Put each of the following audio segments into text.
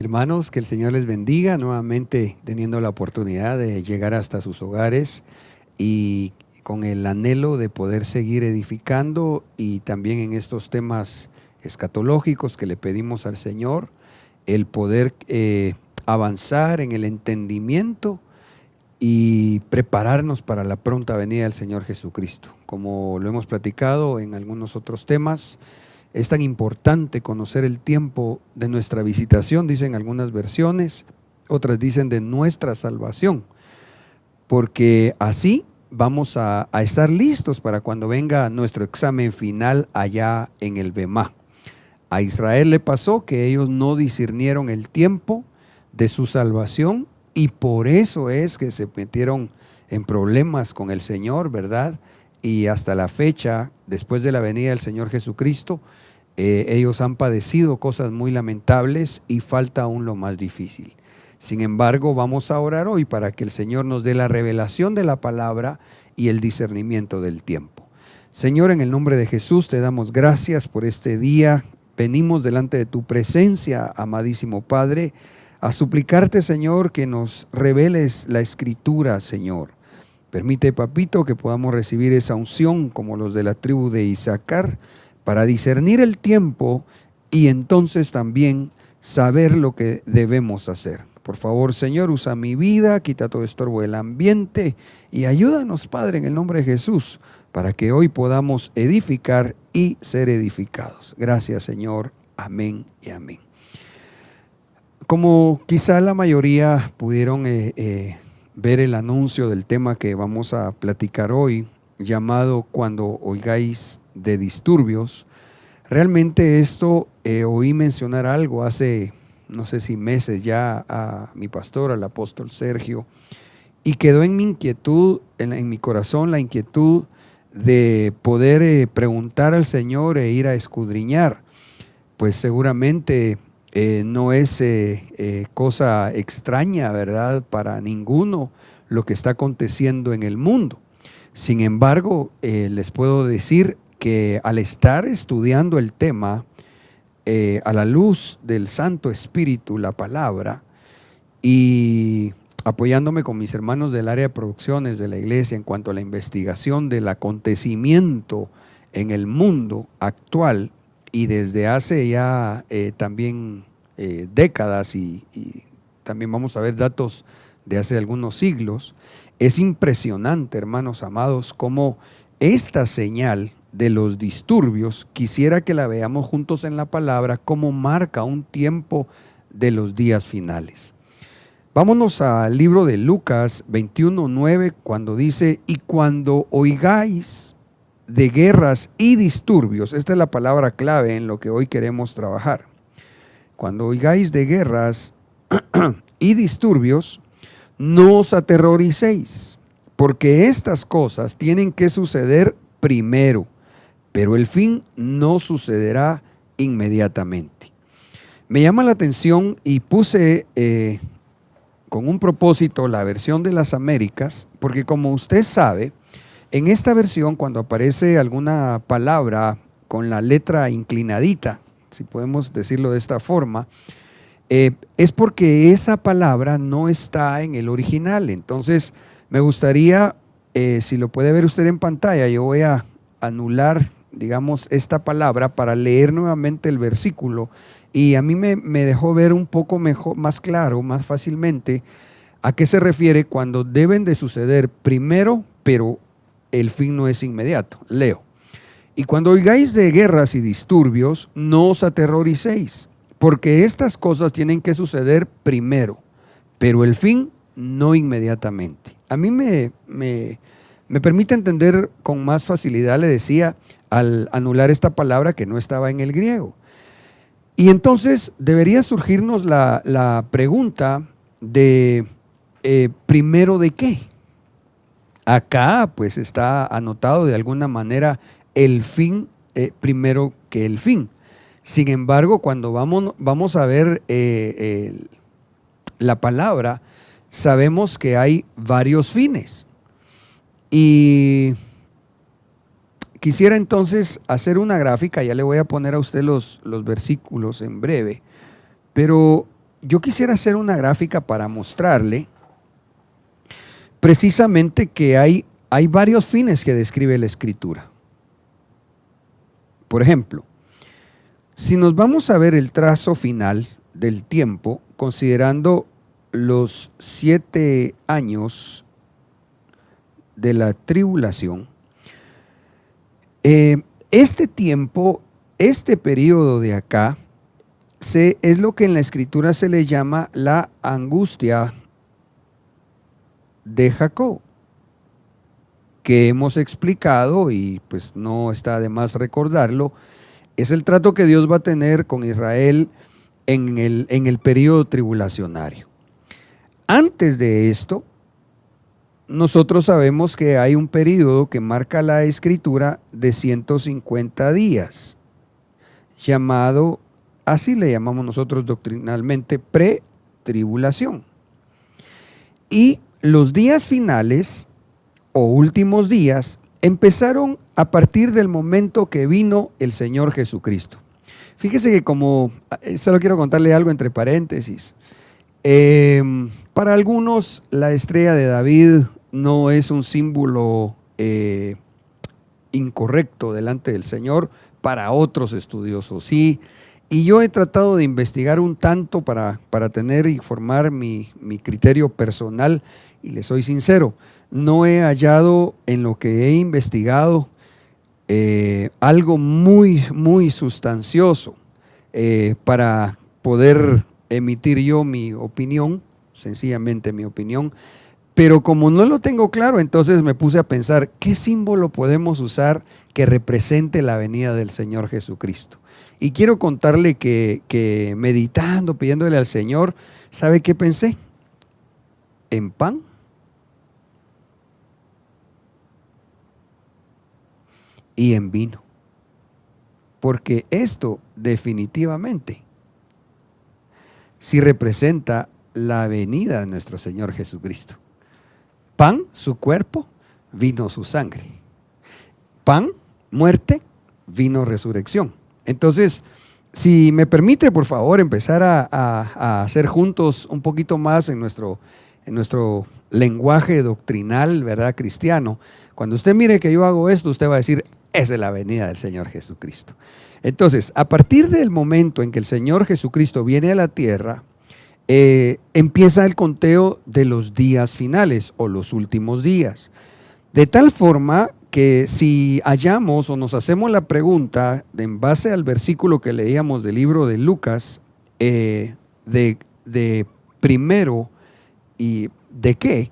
Hermanos, que el Señor les bendiga, nuevamente teniendo la oportunidad de llegar hasta sus hogares y con el anhelo de poder seguir edificando, y también en estos temas escatológicos que le pedimos al Señor, el poder avanzar en el entendimiento y prepararnos para la pronta venida del Señor Jesucristo. Como lo hemos platicado en algunos otros temas, es tan importante conocer el tiempo de nuestra visitación, dicen algunas versiones, otras dicen de nuestra salvación, porque así vamos a estar listos para cuando venga nuestro examen final allá en el Bemá. A Israel le pasó que ellos no discernieron el tiempo de su salvación, y por eso es que se metieron en problemas con el Señor, ¿verdad? Y hasta la fecha, después de la venida del Señor Jesucristo, ellos han padecido cosas muy lamentables y falta aún lo más difícil. Sin embargo, vamos a orar hoy para que el Señor nos dé la revelación de la palabra y el discernimiento del tiempo. Señor, en el nombre de Jesús te damos gracias por este día. Venimos delante de tu presencia, amadísimo Padre, a suplicarte, Señor, que nos reveles la Escritura, Señor. Permite, Papito, que podamos recibir esa unción como los de la tribu de Isaacar, para discernir el tiempo y entonces también saber lo que debemos hacer. Por favor, Señor, usa mi vida, quita todo estorbo del ambiente y ayúdanos, Padre, en el nombre de Jesús, para que hoy podamos edificar y ser edificados. Gracias, Señor. Amén y amén. Como quizá la mayoría pudieron ver el anuncio del tema que vamos a platicar hoy, llamado Cuando oigáis de disturbios, realmente esto oí mencionar algo hace, no sé si meses ya, a mi pastor, al apóstol Sergio, y quedó en mi inquietud, en mi corazón, la inquietud de poder preguntar al Señor e ir a escudriñar. Pues seguramente no es cosa extraña, ¿verdad?, para ninguno lo que está aconteciendo en el mundo. Sin embargo, les puedo decir que al estar estudiando el tema a la luz del Santo Espíritu, la palabra, y apoyándome con mis hermanos del área de producciones de la iglesia en cuanto a la investigación del acontecimiento en el mundo actual, y desde hace ya también décadas y también vamos a ver datos de hace algunos siglos, es impresionante, hermanos amados, cómo esta señal de los disturbios, quisiera que la veamos juntos en la palabra, cómo marca un tiempo de los días finales. Vámonos al libro de Lucas 21:9, cuando dice: y cuando oigáis de guerras y disturbios, esta es la palabra clave en lo que hoy queremos trabajar. Cuando oigáis de guerras y disturbios, no os aterroricéis, porque estas cosas tienen que suceder primero, pero el fin no sucederá inmediatamente. Me llama la atención y puse con un propósito la versión de las Américas, porque como usted sabe, en esta versión, cuando aparece alguna palabra con la letra inclinadita, si podemos decirlo de esta forma, es porque esa palabra no está en el original. Entonces me gustaría, si lo puede ver usted en pantalla, yo voy a anular, digamos, esta palabra para leer nuevamente el versículo, y a mí me dejó ver un poco mejor, más claro, más fácilmente a qué se refiere cuando deben de suceder primero, pero el fin no es inmediato. Leo: y cuando oigáis de guerras y disturbios, no os aterroricéis, porque estas cosas tienen que suceder primero, pero el fin no inmediatamente. A mí me permite entender con más facilidad, le decía, al anular esta palabra que no estaba en el griego. Y entonces debería surgirnos la pregunta de primero de qué. Acá pues está anotado de alguna manera el fin primero que el fin. Sin embargo, cuando vamos a ver la palabra, sabemos que hay varios fines. Y quisiera entonces hacer una gráfica, ya le voy a poner a usted los versículos en breve, pero yo quisiera hacer una gráfica para mostrarle precisamente que hay varios fines que describe la Escritura. Por ejemplo, si nos vamos a ver el trazo final del tiempo, considerando los 7 años de la tribulación, este tiempo, este periodo de acá, es lo que en la Escritura se le llama la angustia de Jacob, que hemos explicado y pues no está de más recordarlo. Es el trato que Dios va a tener con Israel en el periodo tribulacionario. Antes de esto, nosotros sabemos que hay un periodo que marca la Escritura de 150 días, llamado, así le llamamos nosotros doctrinalmente, pretribulación. Y los días finales o últimos días empezaron a partir del momento que vino el Señor Jesucristo. Fíjese que solo quiero contarle algo entre paréntesis. Para algunos la estrella de David no es un símbolo incorrecto delante del Señor, para otros estudiosos sí. Y yo he tratado de investigar un tanto para tener y formar mi criterio personal, y le soy sincero, no he hallado en lo que he investigado algo muy, muy sustancioso para poder emitir yo mi opinión, sencillamente mi opinión. Pero como no lo tengo claro, entonces me puse a pensar, ¿qué símbolo podemos usar que represente la venida del Señor Jesucristo? Y quiero contarle que meditando, pidiéndole al Señor, ¿sabe qué pensé? En pan y en vino. Porque esto definitivamente sí representa la venida de nuestro Señor Jesucristo. Pan, su cuerpo, vino su sangre. Pan, muerte, vino resurrección. Entonces, si me permite, por favor, empezar a hacer juntos un poquito más en nuestro lenguaje doctrinal, ¿verdad?, cristiano. Cuando usted mire que yo hago esto, usted va a decir, esa es la venida del Señor Jesucristo. Entonces, a partir del momento en que el Señor Jesucristo viene a la tierra, empieza el conteo de los días finales o los últimos días. De tal forma que si hallamos o nos hacemos la pregunta en base al versículo que leíamos del libro de Lucas, de primero y de qué,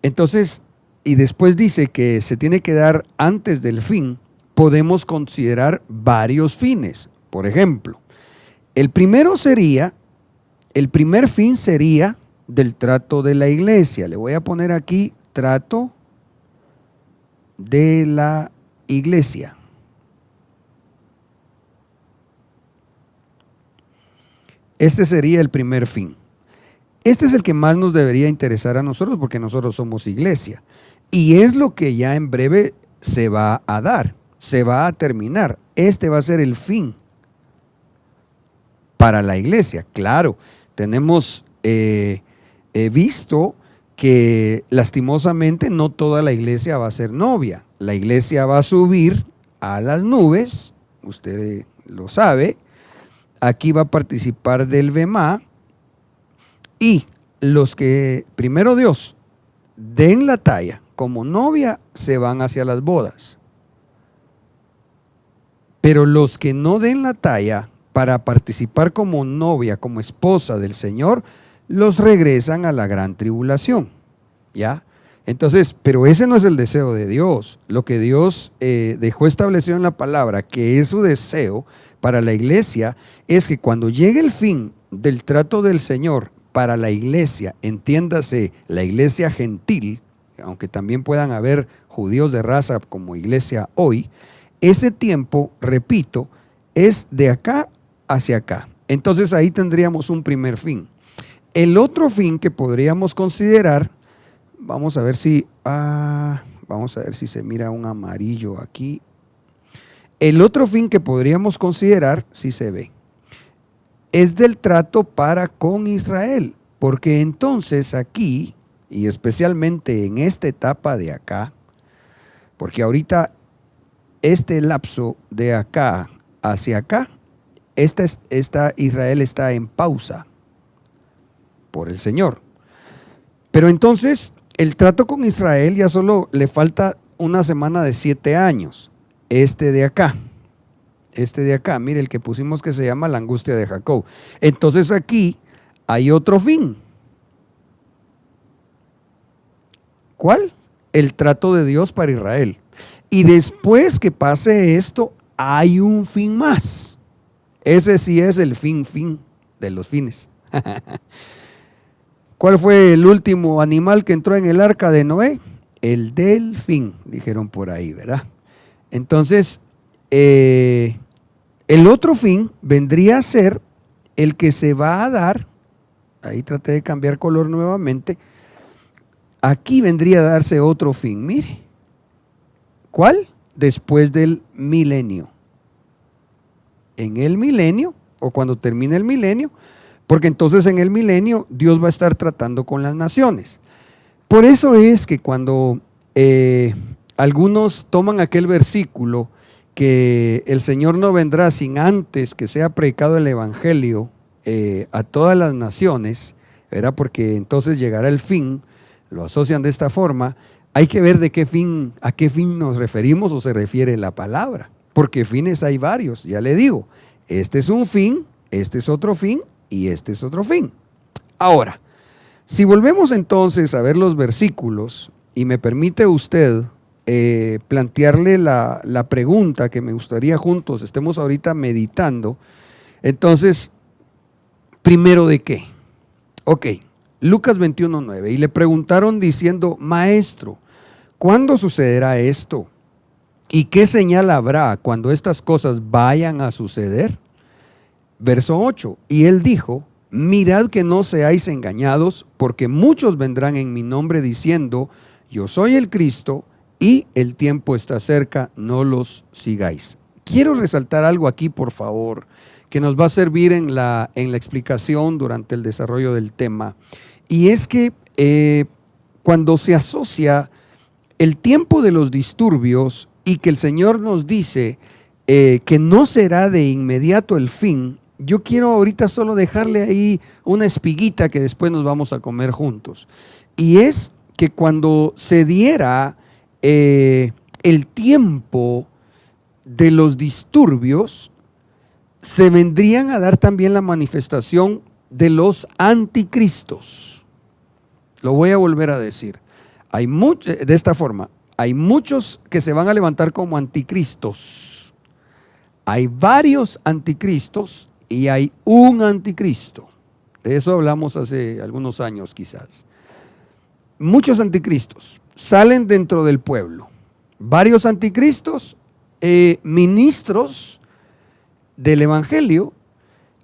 entonces, y después dice que se tiene que dar antes del fin, podemos considerar varios fines. Por ejemplo, el primer fin sería del trato de la iglesia. Le voy a poner aquí trato de la iglesia. Este sería el primer fin. Este es el que más nos debería interesar a nosotros porque nosotros somos iglesia. Y es lo que ya en breve se va a dar, se va a terminar. Este va a ser el fin para la iglesia. Claro, tenemos visto que lastimosamente no toda la iglesia va a ser novia. La iglesia va a subir a las nubes, usted lo sabe. Aquí va a participar del Bemá, y los que, primero Dios, den la talla como novia, se van hacia las bodas. Pero los que no den la talla para participar como novia, como esposa del Señor, los regresan a la gran tribulación. ¿Ya? Entonces, pero ese no es el deseo de Dios. Lo que Dios dejó establecido en la palabra, que es su deseo para la iglesia, es que cuando llegue el fin del trato del Señor para la iglesia, entiéndase la iglesia gentil, aunque también puedan haber judíos de raza como iglesia hoy, ese tiempo, repito, es de acá hacia acá. Entonces ahí tendríamos un primer fin. El otro fin que podríamos considerar, vamos a ver si se mira un amarillo aquí. El otro fin que podríamos considerar, si se ve, es del trato para con Israel, porque entonces aquí, y especialmente en esta etapa de acá, porque ahorita este lapso de acá hacia acá, Israel está en pausa por el Señor. Pero entonces el trato con Israel ya solo le falta una semana de 7 años. Este de acá, mire el que pusimos que se llama la angustia de Jacob. Entonces aquí hay otro fin. ¿Cuál? El trato de Dios para Israel. Y después que pase esto, hay un fin más. Ese sí es el fin de los fines. ¿Cuál fue el último animal que entró en el arca de Noé? El delfín, dijeron por ahí, ¿verdad? Entonces, el otro fin vendría a ser el que se va a dar, ahí traté de cambiar color nuevamente, aquí vendría a darse otro fin, mire. ¿Cuál? Después del milenio. En el milenio, o cuando termine el milenio, porque entonces en el milenio Dios va a estar tratando con las naciones. Por eso es que cuando algunos toman aquel versículo que el Señor no vendrá sin antes que sea predicado el evangelio a todas las naciones, ¿verdad? Porque entonces llegará el fin, lo asocian de esta forma. Hay que ver a qué fin nos referimos o se refiere la palabra, porque fines hay varios, ya le digo, este es un fin, este es otro fin y este es otro fin. Ahora, si volvemos entonces a ver los versículos y me permite usted plantearle la pregunta que me gustaría juntos estemos ahorita meditando, entonces, primero de qué. Ok, Lucas 21:9, y le preguntaron diciendo, Maestro, ¿cuándo sucederá esto? ¿Y qué señal habrá cuando estas cosas vayan a suceder? Verso 8, y él dijo, mirad que no seáis engañados, porque muchos vendrán en mi nombre diciendo, yo soy el Cristo, y el tiempo está cerca, no los sigáis. Quiero resaltar algo aquí, por favor, que nos va a servir en la explicación durante el desarrollo del tema. Y es que cuando se asocia el tiempo de los disturbios y que el Señor nos dice que no será de inmediato el fin, yo quiero ahorita solo dejarle ahí una espiguita que después nos vamos a comer juntos. Y es que cuando se diera el tiempo de los disturbios, se vendrían a dar también la manifestación de los anticristos. Lo voy a volver a decir. De esta forma, hay muchos que se van a levantar como anticristos. Hay varios anticristos y hay un anticristo. De eso hablamos hace algunos años quizás. Muchos anticristos salen dentro del pueblo. Varios anticristos, ministros del evangelio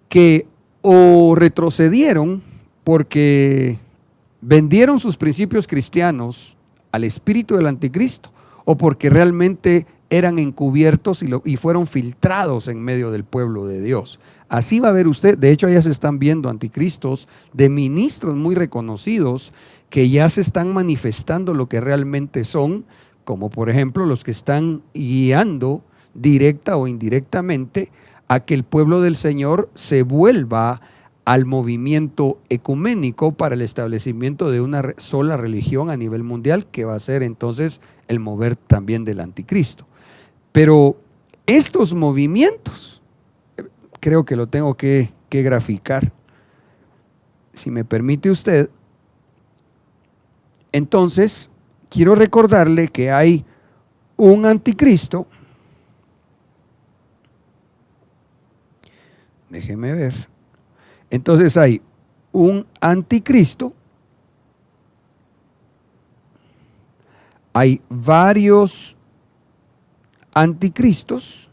que o retrocedieron porque vendieron sus principios cristianos al espíritu del anticristo o porque realmente eran encubiertos y fueron filtrados en medio del pueblo de Dios. Así va a ver usted, de hecho ya se están viendo anticristos de ministros muy reconocidos que ya se están manifestando lo que realmente son, como por ejemplo los que están guiando directa o indirectamente a que el pueblo del Señor se vuelva al movimiento ecuménico para el establecimiento de una sola religión a nivel mundial, que va a ser entonces el mover también del anticristo. Pero estos movimientos, creo que lo tengo que graficar, si me permite usted. Entonces, quiero recordarle que hay un anticristo. Déjeme ver. Entonces hay un anticristo, hay varios anticristos.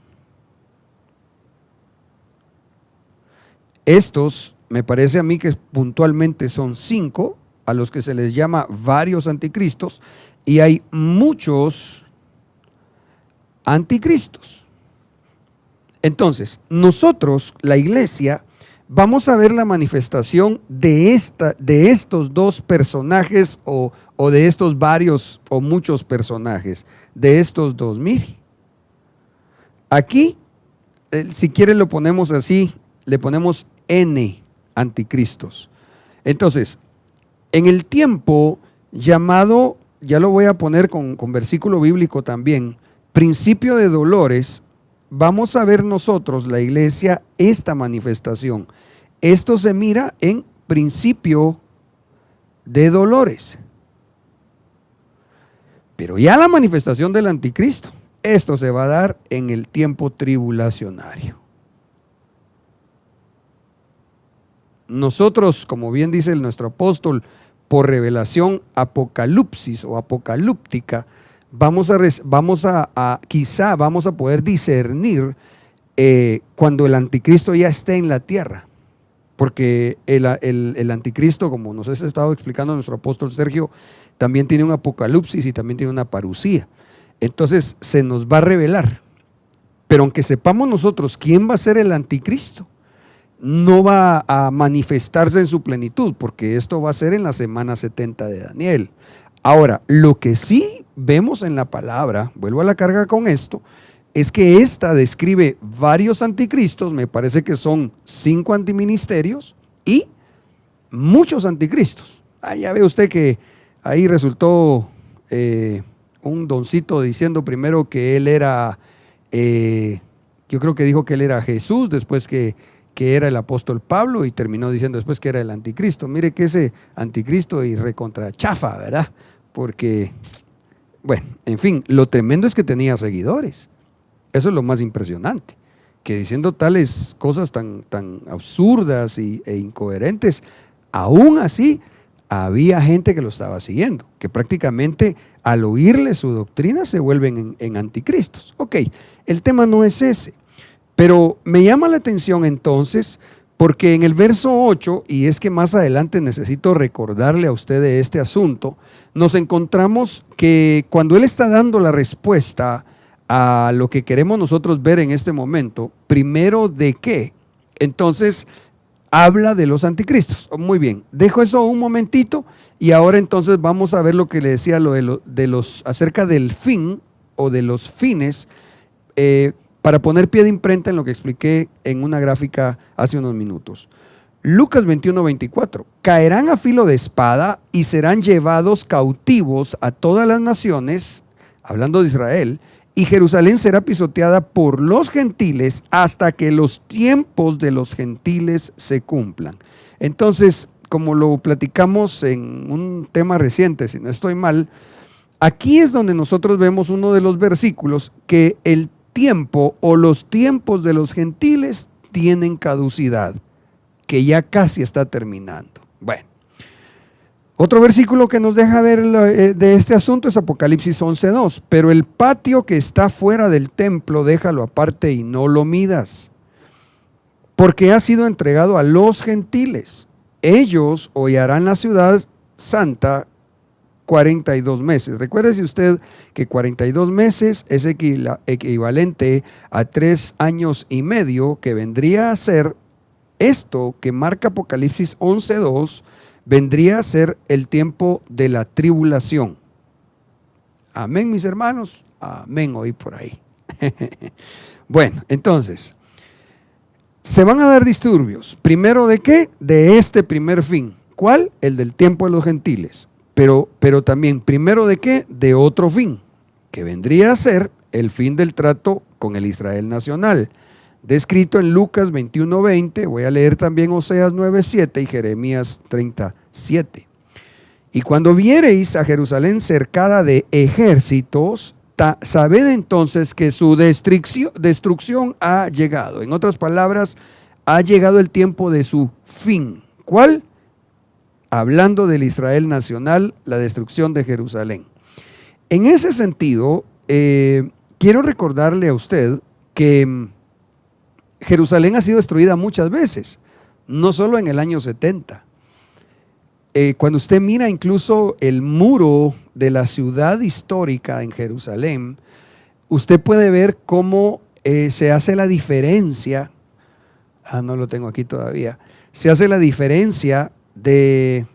Estos, me parece a mí que puntualmente son 5, a los que se les llama varios anticristos, y hay muchos anticristos. Entonces, nosotros, la iglesia, vamos a ver la manifestación de estos dos personajes o de estos varios o muchos personajes, de estos dos. Mire, aquí, si quiere lo ponemos así, le ponemos N anticristos. Entonces, en el tiempo llamado, ya lo voy a poner con versículo bíblico también, principio de dolores, vamos a ver nosotros, la iglesia, esta manifestación. Esto se mira en principio de dolores. Pero ya la manifestación del anticristo, esto se va a dar en el tiempo tribulacionario. Nosotros, como bien dice nuestro apóstol, por revelación apocalipsis o apocalíptica, vamos a poder discernir cuando el anticristo ya esté en la tierra. Porque el anticristo, como nos ha estado explicando nuestro apóstol Sergio, también tiene un apocalipsis y también tiene una parusía. Entonces se nos va a revelar. Pero aunque sepamos nosotros quién va a ser el anticristo, no va a manifestarse en su plenitud, porque esto va a ser en la semana 70 de Daniel. Ahora, lo que sí vemos en la palabra, vuelvo a la carga con esto, es que esta describe varios anticristos, me parece que son 5 antiministerios y muchos anticristos. Ya ve usted que ahí resultó un doncito diciendo primero que él era, yo creo que dijo que él era Jesús, después que era el apóstol Pablo, y terminó diciendo después que era el anticristo. Mire que ese anticristo y recontra chafa, ¿verdad? Porque, bueno, en fin, lo tremendo es que tenía seguidores. Eso es lo más impresionante, que diciendo tales cosas tan absurdas e incoherentes, aún así había gente que lo estaba siguiendo, que prácticamente al oírle su doctrina se vuelven en anticristos. Ok, el tema no es ese, pero me llama la atención entonces, porque en el verso 8, y es que más adelante necesito recordarle a usted de este asunto, nos encontramos que cuando él está dando la respuesta a lo que queremos nosotros ver en este momento, primero de qué, entonces habla de los anticristos. Muy bien, dejo eso un momentito y ahora entonces vamos a ver lo que le decía acerca del fin o de los fines, para poner pie de imprenta en lo que expliqué en una gráfica hace unos minutos. Lucas 21:24, caerán a filo de espada y serán llevados cautivos a todas las naciones, hablando de Israel, y Jerusalén será pisoteada por los gentiles hasta que los tiempos de los gentiles se cumplan. Entonces, como lo platicamos en un tema reciente, si no estoy mal, aquí es donde nosotros vemos uno de los versículos que el tiempo o los tiempos de los gentiles tienen caducidad, que ya casi está terminando. Bueno, otro versículo que nos deja ver de este asunto es Apocalipsis 11:2. Pero el patio que está fuera del templo, déjalo aparte y no lo midas, porque ha sido entregado a los gentiles. Ellos hollarán la ciudad santa 42 meses. Recuérdese usted que 42 meses es equivalente a 3 años y medio, que vendría a ser esto que marca Apocalipsis 11:2, vendría a ser el tiempo de la tribulación. Amén, mis hermanos. Amén, oí por ahí. Bueno, entonces, se van a dar disturbios. ¿Primero de qué? De este primer fin. ¿Cuál? El del tiempo de los gentiles. Pero también, ¿primero de qué? De otro fin, que vendría a ser el fin del trato con el Israel nacional, descrito en Lucas 21:20, voy a leer también Oseas 9:7 y Jeremías 30:7. Y cuando viereis a Jerusalén cercada de ejércitos, sabed entonces que su destrucción ha llegado. En otras palabras, ha llegado el tiempo de su fin. ¿Cuál? Hablando del Israel nacional, la destrucción de Jerusalén. En ese sentido, quiero recordarle a usted que Jerusalén ha sido destruida muchas veces, no solo en el año 70. Cuando usted mira incluso el muro de la ciudad histórica en Jerusalén, usted puede ver cómo se hace la diferencia no lo tengo aquí todavía, se hace la diferencia de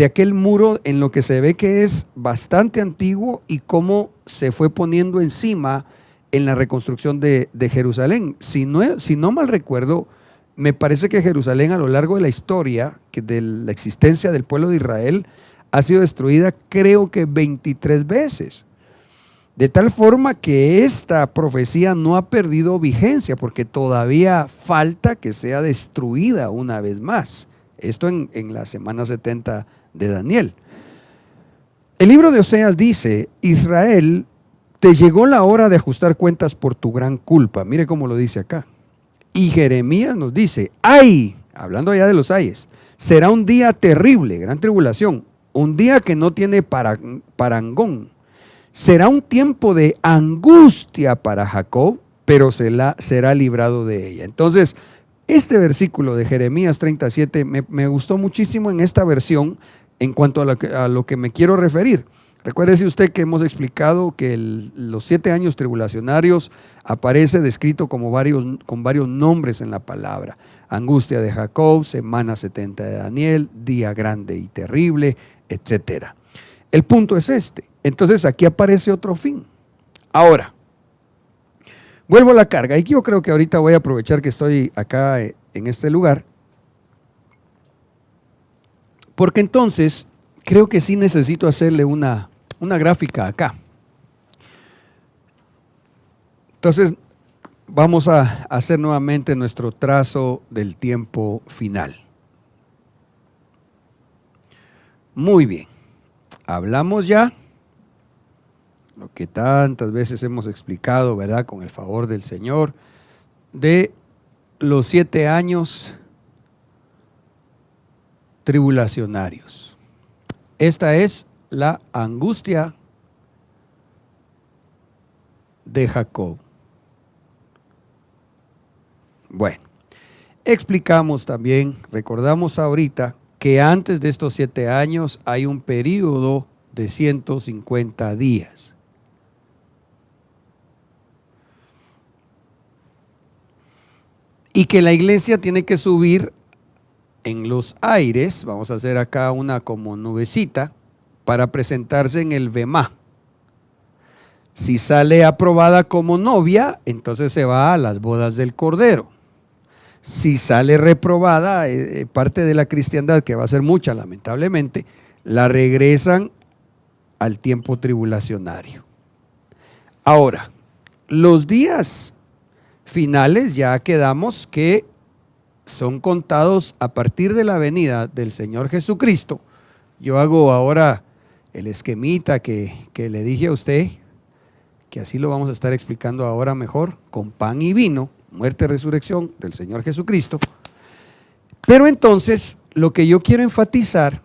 aquel muro en lo que se ve que es bastante antiguo y cómo se fue poniendo encima en la reconstrucción de Jerusalén. Si no mal recuerdo, me parece que Jerusalén a lo largo de la historia, de la existencia del pueblo de Israel, ha sido destruida creo que 23 veces. De tal forma que esta profecía no ha perdido vigencia porque todavía falta que sea destruida una vez más. Esto en la semana 70 de Daniel. El libro de Oseas dice: Israel, te llegó la hora de ajustar cuentas por tu gran culpa. Mire cómo lo dice acá. Y Jeremías nos dice: ¡ay! Hablando ya de los ayes, será un día terrible, gran tribulación, un día que no tiene parangón. Será un tiempo de angustia para Jacob, pero será librado de ella. Entonces, este versículo de Jeremías 37 me gustó muchísimo en esta versión en cuanto a lo que me quiero referir. Recuérdese usted que hemos explicado que los 7 años tribulacionarios aparece descrito con varios nombres en la palabra. Angustia de Jacob, semana 70 de Daniel, día grande y terrible, etc. El punto es este. Entonces aquí aparece otro fin. Ahora, vuelvo a la carga. Y yo creo que ahorita voy a aprovechar que estoy acá en este lugar, porque entonces creo que sí necesito hacerle una gráfica acá. Entonces vamos a hacer nuevamente nuestro trazo del tiempo final. Muy bien. Hablamos ya lo que tantas veces hemos explicado, ¿verdad? Con el favor del Señor, de los 7 años tribulacionarios. Esta es la angustia de Jacob. Bueno, explicamos también, recordamos ahorita, que antes de estos 7 años hay un periodo de 150 días. Y que la iglesia tiene que subir en los aires, vamos a hacer acá una como nubecita, para presentarse en el Bemá. Si sale aprobada como novia, entonces se va a las bodas del Cordero. Si sale reprobada, parte de la cristiandad, que va a ser mucha lamentablemente, la regresan al tiempo tribulacionario. Ahora, los días finales ya quedamos que son contados a partir de la venida del Señor Jesucristo. Yo hago ahora el esquemita que le dije a usted, que así lo vamos a estar explicando ahora mejor, con pan y vino, muerte y resurrección del Señor Jesucristo. Pero entonces, lo que yo quiero enfatizar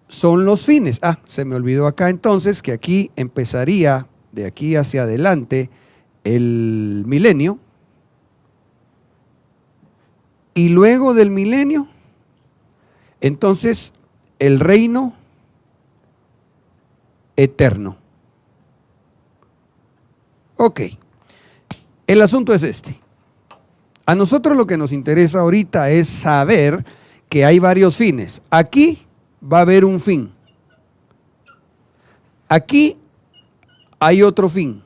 son los fines. Se me olvidó acá entonces que aquí empezaría, de aquí hacia adelante, el milenio. Y luego del milenio, entonces, el reino eterno. Ok, el asunto es este. A nosotros lo que nos interesa ahorita es saber que hay varios fines. Aquí va a haber un fin. Aquí hay otro fin.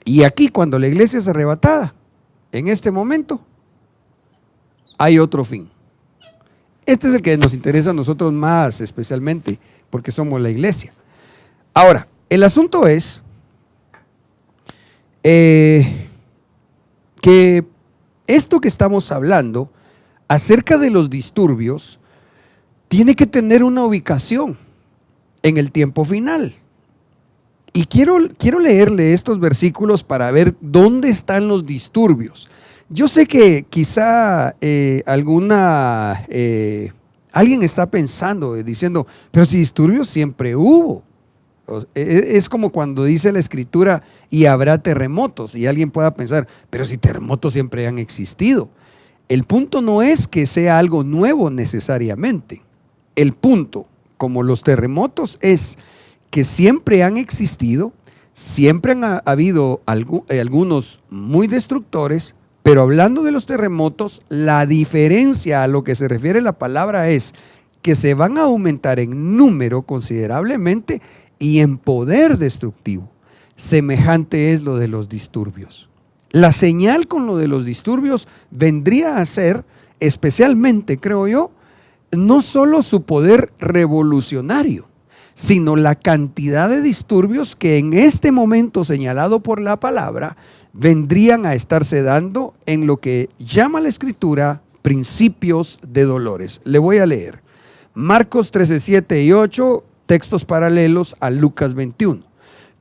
Y aquí, cuando la iglesia es arrebatada, en este momento, hay otro fin. Este es el que nos interesa a nosotros más especialmente, porque somos la iglesia. Ahora, el asunto es que esto que estamos hablando acerca de los disturbios tiene que tener una ubicación en el tiempo final. Y quiero leerle estos versículos para ver dónde están los disturbios. Yo sé que quizá alguien está pensando, diciendo, pero si disturbios siempre hubo. Es como cuando dice la escritura, y habrá terremotos, y alguien pueda pensar, pero si terremotos siempre han existido. El punto no es que sea algo nuevo necesariamente. El punto, como los terremotos, es que siempre han existido, siempre han habido algunos muy destructores, Pero hablando de los terremotos, la diferencia a lo que se refiere la palabra es que se van a aumentar en número considerablemente y en poder destructivo. Semejante es lo de los disturbios. La señal con lo de los disturbios vendría a ser, especialmente creo yo, no solo su poder revolucionario, sino la cantidad de disturbios que en este momento señalado por la palabra vendrían a estarse dando en lo que llama la Escritura principios de dolores. Le voy a leer Marcos 13, 7 y 8, textos paralelos a Lucas 21.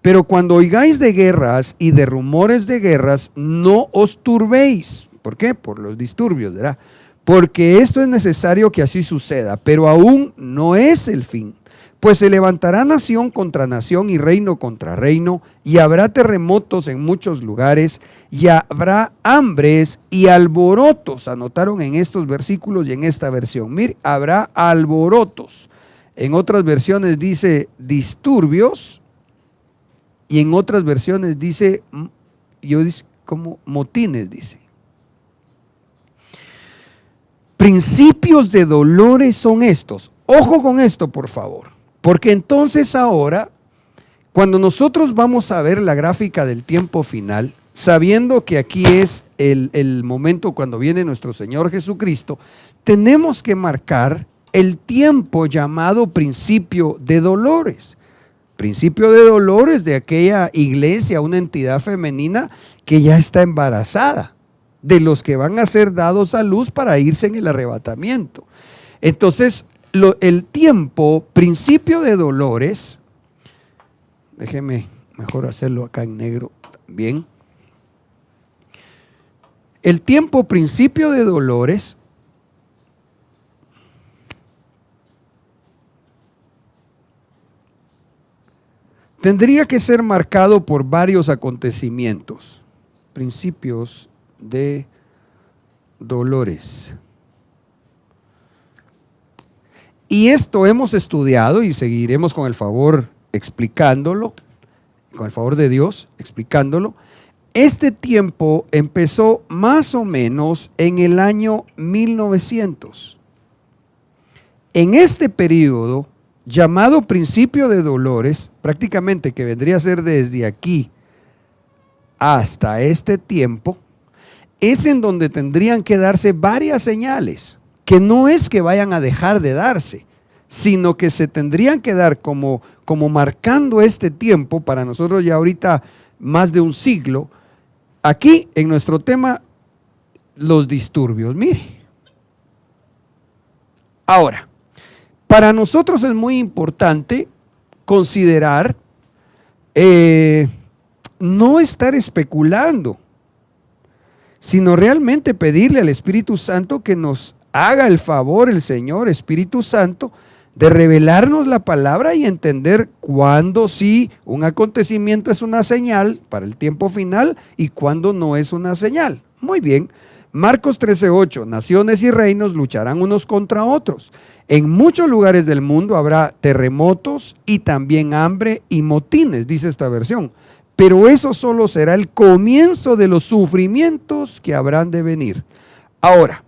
Pero cuando oigáis de guerras y de rumores de guerras, no os turbéis. ¿Por qué? Por los disturbios, ¿verdad? Porque esto es necesario que así suceda, pero aún no es el fin. Pues se levantará nación contra nación y reino contra reino, y habrá terremotos en muchos lugares, y habrá hambres y alborotos. Anotaron en estos versículos y en esta versión. Mire, habrá alborotos. En otras versiones dice disturbios, y en otras versiones dice, como motines, dice. Principios de dolores son estos. Ojo con esto, por favor. Porque entonces ahora, cuando nosotros vamos a ver la gráfica del tiempo final, sabiendo que aquí es el momento cuando viene nuestro Señor Jesucristo, tenemos que marcar el tiempo llamado principio de dolores. Principio de dolores de aquella iglesia, una entidad femenina que ya está embarazada, de los que van a ser dados a luz para irse en el arrebatamiento. Entonces, el tiempo, principio de dolores, déjeme mejor hacerlo acá en negro también. El tiempo, principio de dolores, tendría que ser marcado por varios acontecimientos. Principios de dolores. Y esto hemos estudiado y seguiremos con el favor explicándolo, con el favor de Dios explicándolo. Este tiempo empezó más o menos en el año 1900. En este periodo, llamado principio de dolores, prácticamente que vendría a ser desde aquí hasta este tiempo, es en donde tendrían que darse varias señales, que no es que vayan a dejar de darse, sino que se tendrían que dar como marcando este tiempo, para nosotros ya ahorita más de un siglo, aquí en nuestro tema, los disturbios. Mire, ahora, para nosotros es muy importante considerar, no estar especulando, sino realmente pedirle al Espíritu Santo que nos haga el favor, el Señor Espíritu Santo, de revelarnos la palabra y entender cuándo sí un acontecimiento es una señal para el tiempo final y cuándo no es una señal. Muy bien, Marcos 13:8, naciones y reinos lucharán unos contra otros. En muchos lugares del mundo habrá terremotos y también hambre y motines, dice esta versión. Pero eso solo será el comienzo de los sufrimientos que habrán de venir. Ahora,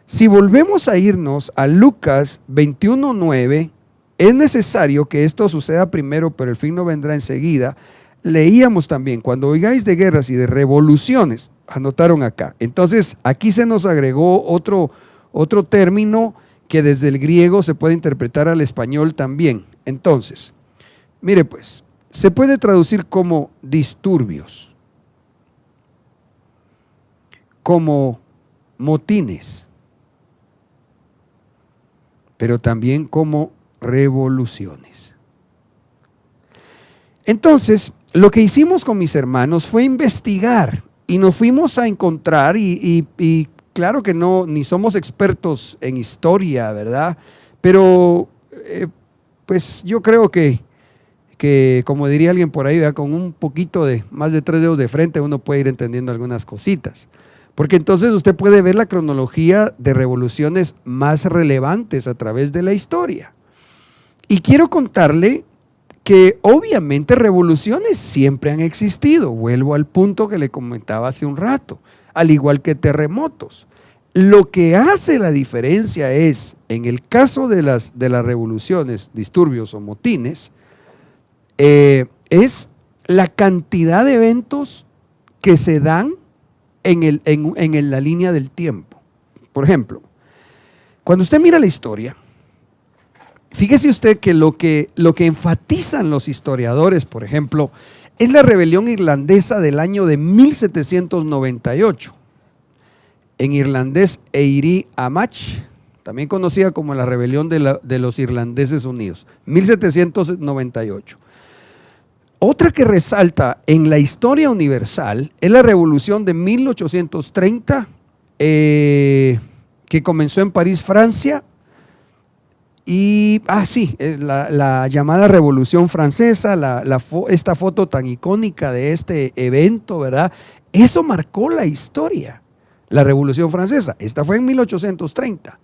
si volvemos a irnos a Lucas 21:9, es necesario que esto suceda primero, pero el fin no vendrá enseguida. Leíamos también, cuando oigáis de guerras y de revoluciones, anotaron acá. Entonces, aquí se nos agregó otro término que desde el griego se puede interpretar al español también. Entonces, mire pues, se puede traducir como disturbios, como motines, pero también como revoluciones. Entonces, lo que hicimos con mis hermanos fue investigar y nos fuimos a encontrar y claro que no, ni somos expertos en historia, ¿verdad? Pero pues yo creo que como diría alguien por ahí, ¿verdad? Con un poquito de más de 3 dedos de frente uno puede ir entendiendo algunas cositas. Porque entonces usted puede ver la cronología de revoluciones más relevantes a través de la historia. Y quiero contarle que obviamente revoluciones siempre han existido. Vuelvo al punto que le comentaba hace un rato. al igual que terremotos. Lo que hace la diferencia es, en el caso de las revoluciones, disturbios o motines, es la cantidad de eventos que se dan en la línea del tiempo. Por ejemplo, cuando usted mira la historia, fíjese usted que lo que enfatizan los historiadores, por ejemplo, es la rebelión irlandesa del año de 1798. En irlandés, Éirí Amach, también conocida como la rebelión de los irlandeses unidos, 1798. Otra que resalta en la historia universal es la revolución de 1830, que comenzó en París, Francia, y, la llamada Revolución Francesa, esta foto tan icónica de este evento, ¿verdad? Eso marcó la historia, la Revolución Francesa. Esta fue en 1830.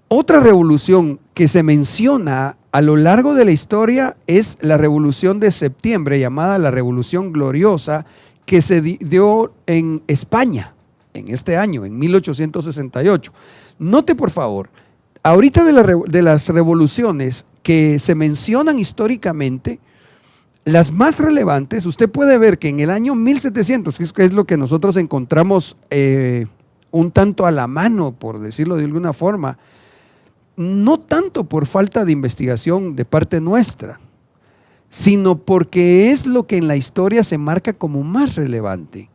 Otra revolución que se menciona a lo largo de la historia es la Revolución de Septiembre, llamada la Revolución Gloriosa, que se dio en España en este año, en 1868. Note, por favor, ahorita de las revoluciones que se mencionan históricamente, las más relevantes, usted puede ver que en el año 1700, que es lo que nosotros encontramos un tanto a la mano, por decirlo de alguna forma, no tanto por falta de investigación de parte nuestra, sino porque es lo que en la historia se marca como más relevante.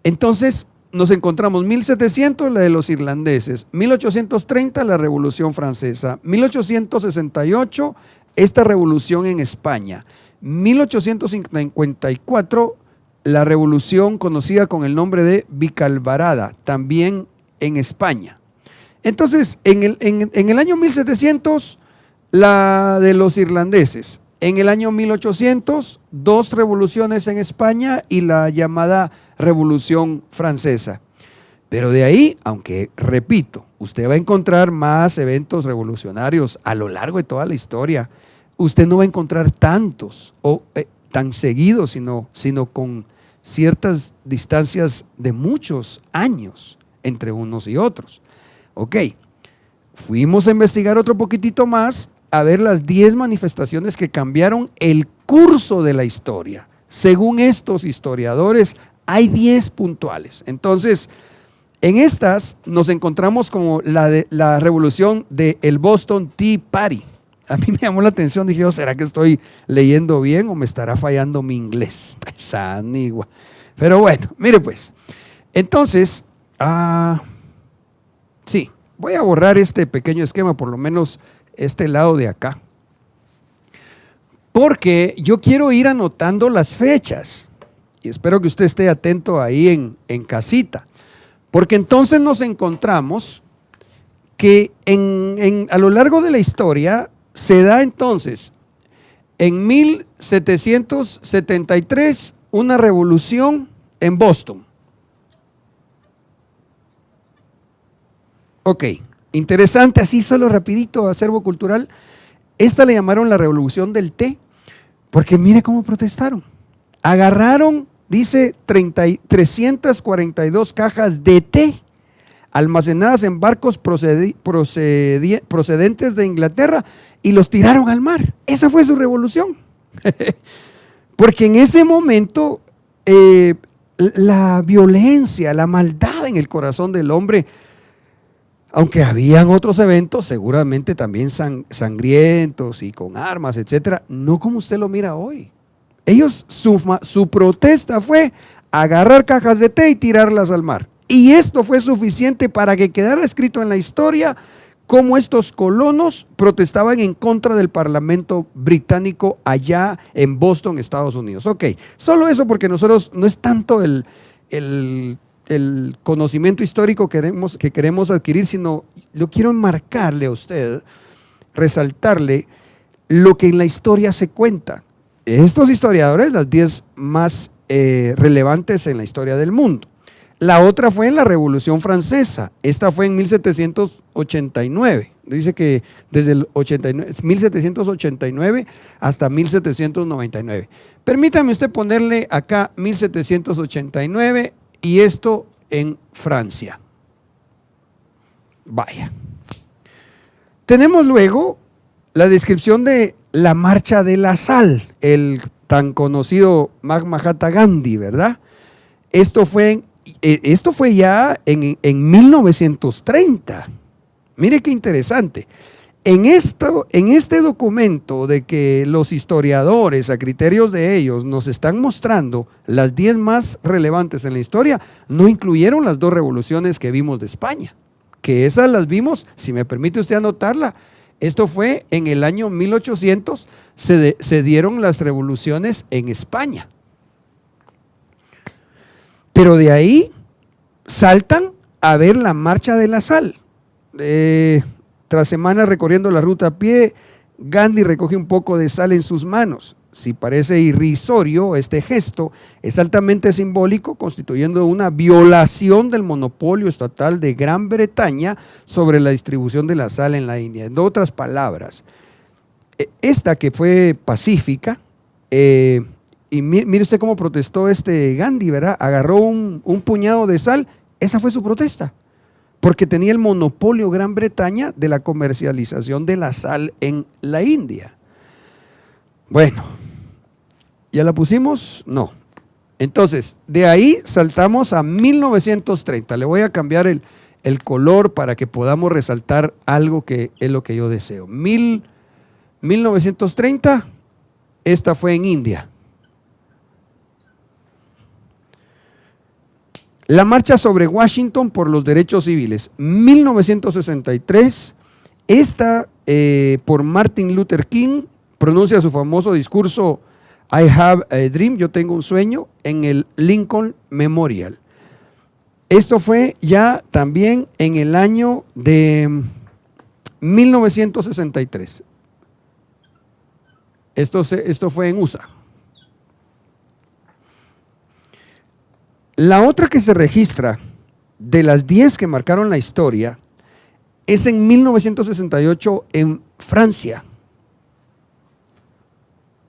Entonces, nos encontramos 1700, la de los irlandeses, 1830, la Revolución Francesa, 1868, esta revolución en España, 1854, la revolución conocida con el nombre de Vicalvarada, también en España. Entonces, en el año 1700, la de los irlandeses. En el año 1800, dos revoluciones en España y la llamada Revolución Francesa. Pero de ahí, aunque repito, usted va a encontrar más eventos revolucionarios a lo largo de toda la historia, usted no va a encontrar tantos o tan seguidos, sino con ciertas distancias de muchos años entre unos y otros. Ok, fuimos a investigar otro poquitito más, a ver las 10 manifestaciones que cambiaron el curso de la historia. Según estos historiadores, hay 10 puntuales. Entonces, en estas nos encontramos como la revolución del Boston Tea Party. A mí me llamó la atención, dije, ¿será que estoy leyendo bien o me estará fallando mi inglés? Sanigua. Pero bueno, mire pues. Entonces, sí, voy a borrar este pequeño esquema, por lo menos este lado de acá, porque yo quiero ir anotando las fechas y espero que usted esté atento ahí en casita, porque entonces nos encontramos que a lo largo de la historia se da entonces en 1773 una revolución en Boston. Ok, interesante, así solo rapidito, acervo cultural. Esta le llamaron la revolución del té, porque mire cómo protestaron. Agarraron, dice, 342 cajas de té almacenadas en barcos procedentes de Inglaterra y los tiraron al mar. Esa fue su revolución. Porque en ese momento la violencia, la maldad en el corazón del hombre, aunque habían otros eventos seguramente también sangrientos y con armas, etcétera, no como usted lo mira hoy. Ellos, su protesta fue agarrar cajas de té y tirarlas al mar. Y esto fue suficiente para que quedara escrito en la historia cómo estos colonos protestaban en contra del Parlamento británico allá en Boston, Estados Unidos. Ok, solo eso, porque nosotros no es tanto el conocimiento histórico que queremos adquirir, sino yo quiero enmarcarle a usted, resaltarle lo que en la historia se cuenta. Estos historiadores, las 10 más relevantes en la historia del mundo. La otra fue en la Revolución Francesa, esta fue en 1789, dice que desde el 1789 hasta 1799. Permítame usted ponerle acá 1789 y esto en Francia. Vaya. Tenemos luego la descripción de la marcha de la sal, el tan conocido Mahatma Gandhi, ¿verdad? Esto fue ya en 1930. Mire qué interesante. En este documento de que los historiadores, a criterios de ellos, nos están mostrando las 10 más relevantes en la historia, no incluyeron las 2 revoluciones que vimos de España, que esas las vimos, si me permite usted anotarla. Esto fue en el año 1800, se dieron las revoluciones en España. Pero de ahí saltan a ver la marcha de la sal. Tras semanas recorriendo la ruta a pie, Gandhi recoge un poco de sal en sus manos. Si parece irrisorio, este gesto es altamente simbólico, constituyendo una violación del monopolio estatal de Gran Bretaña sobre la distribución de la sal en la India. En otras palabras, esta que fue pacífica, y mire usted cómo protestó Gandhi, ¿verdad? Agarró un puñado de sal, esa fue su protesta, porque tenía el monopolio Gran Bretaña de la comercialización de la sal en la India. Bueno, ¿ya la pusimos? No. Entonces, de ahí saltamos a 1930. Le voy a cambiar el color para que podamos resaltar algo que es lo que yo deseo. 1930, esta fue en India. La marcha sobre Washington por los derechos civiles, 1963, esta por Martin Luther King, pronuncia su famoso discurso I have a dream, yo tengo un sueño, en el Lincoln Memorial. Esto fue ya también en el año de 1963. Esto fue en USA. La otra que se registra de las 10 que marcaron la historia es en 1968 en Francia.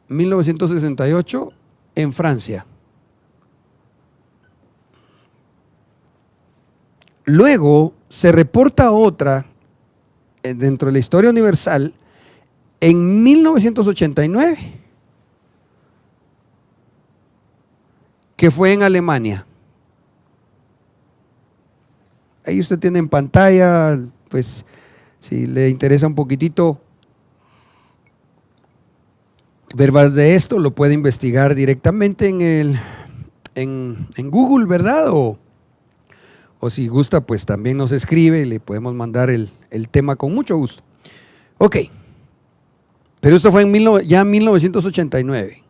1968 en Francia. Luego se reporta otra dentro de la historia universal en 1989, que fue en Alemania. Ahí usted tiene en pantalla, pues si le interesa un poquitito ver más de esto, lo puede investigar directamente en Google, ¿verdad? O si gusta, pues también nos escribe y le podemos mandar el tema con mucho gusto. Ok, pero esto fue ya en 1989.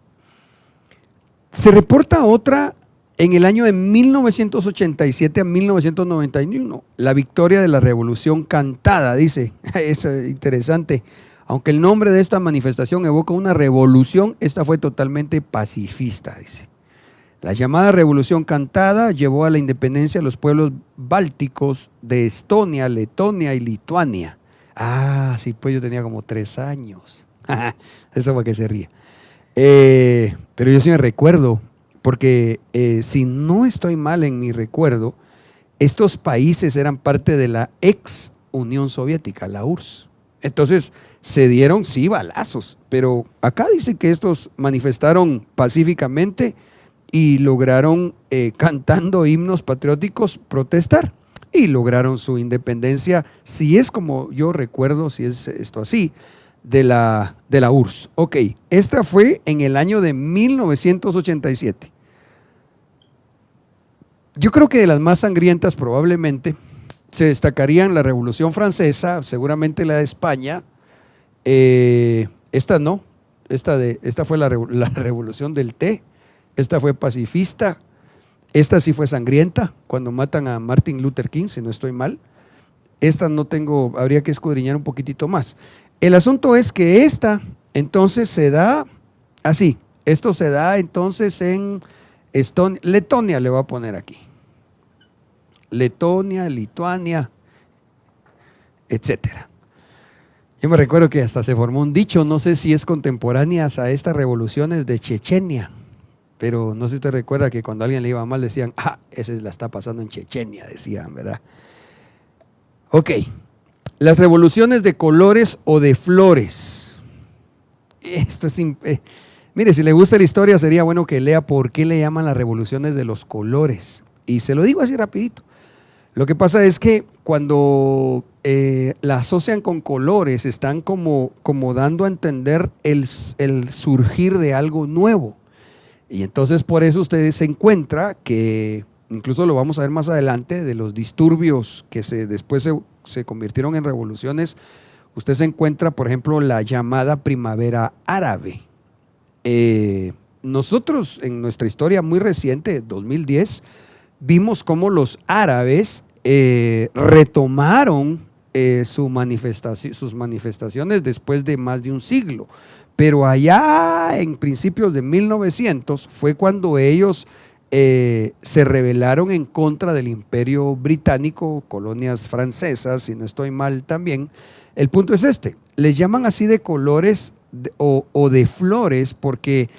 Se reporta otra en el año de 1987 a 1991, la victoria de la Revolución Cantada, dice, es interesante. Aunque el nombre de esta manifestación evoca una revolución, esta fue totalmente pacifista, dice. La llamada Revolución Cantada llevó a la independencia a los pueblos bálticos de Estonia, Letonia y Lituania. Ah, sí, pues yo tenía como 3 años. Eso fue que se ríe. Pero yo sí me recuerdo, porque si no estoy mal en mi recuerdo, estos países eran parte de la ex Unión Soviética, la URSS. Entonces se dieron, sí, balazos, pero acá dice que estos manifestaron pacíficamente y lograron, cantando himnos patrióticos, protestar y lograron su independencia, si es como yo recuerdo, si es esto así, de la URSS. Ok, esta fue en el año de 1987. Yo creo que de las más sangrientas probablemente se destacarían la Revolución Francesa, seguramente la de España. Esta no, esta fue la Revolución del Té. Esta fue pacifista. Esta sí fue sangrienta, cuando matan a Martin Luther King, si no estoy mal. Esta no tengo, habría que escudriñar un poquitito más. El asunto es que esta entonces se da así. Esto se da entonces en Letonia, le voy a poner aquí. Letonia, Lituania, etcétera. Yo me recuerdo que hasta se formó un dicho, no sé si es contemporáneas a estas revoluciones de Chechenia, pero no sé si te recuerda que cuando a alguien le iba mal decían, ese la está pasando en Chechenia, decían, ¿verdad? Ok, las revoluciones de colores o de flores. Esto es, mire, si le gusta la historia sería bueno que lea por qué le llaman las revoluciones de los colores. Y se lo digo así rapidito. Lo que pasa es que cuando la asocian con colores, están como dando a entender el surgir de algo nuevo. Y entonces por eso usted se encuentra que, incluso lo vamos a ver más adelante, de los disturbios que después se convirtieron en revoluciones, usted se encuentra, por ejemplo, la llamada primavera árabe. Nosotros en nuestra historia muy reciente, 2010, vimos cómo los árabes retomaron sus manifestaciones después de más de un siglo. Pero allá en principios de 1900 fue cuando ellos se rebelaron en contra del Imperio Británico, colonias francesas, si no estoy mal también. El punto es este, les llaman así de colores o de flores porque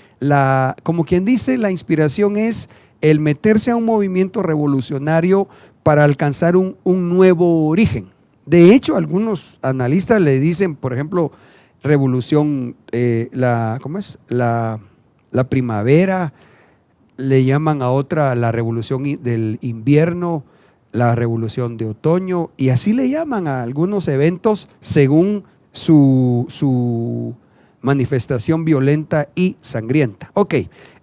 como quien dice, la inspiración es el meterse a un movimiento revolucionario para alcanzar un nuevo origen. De hecho, algunos analistas le dicen, por ejemplo, revolución, ¿cómo es? La primavera, le llaman a otra la revolución del invierno, la revolución de otoño, y así le llaman a algunos eventos según su manifestación violenta y sangrienta. Ok,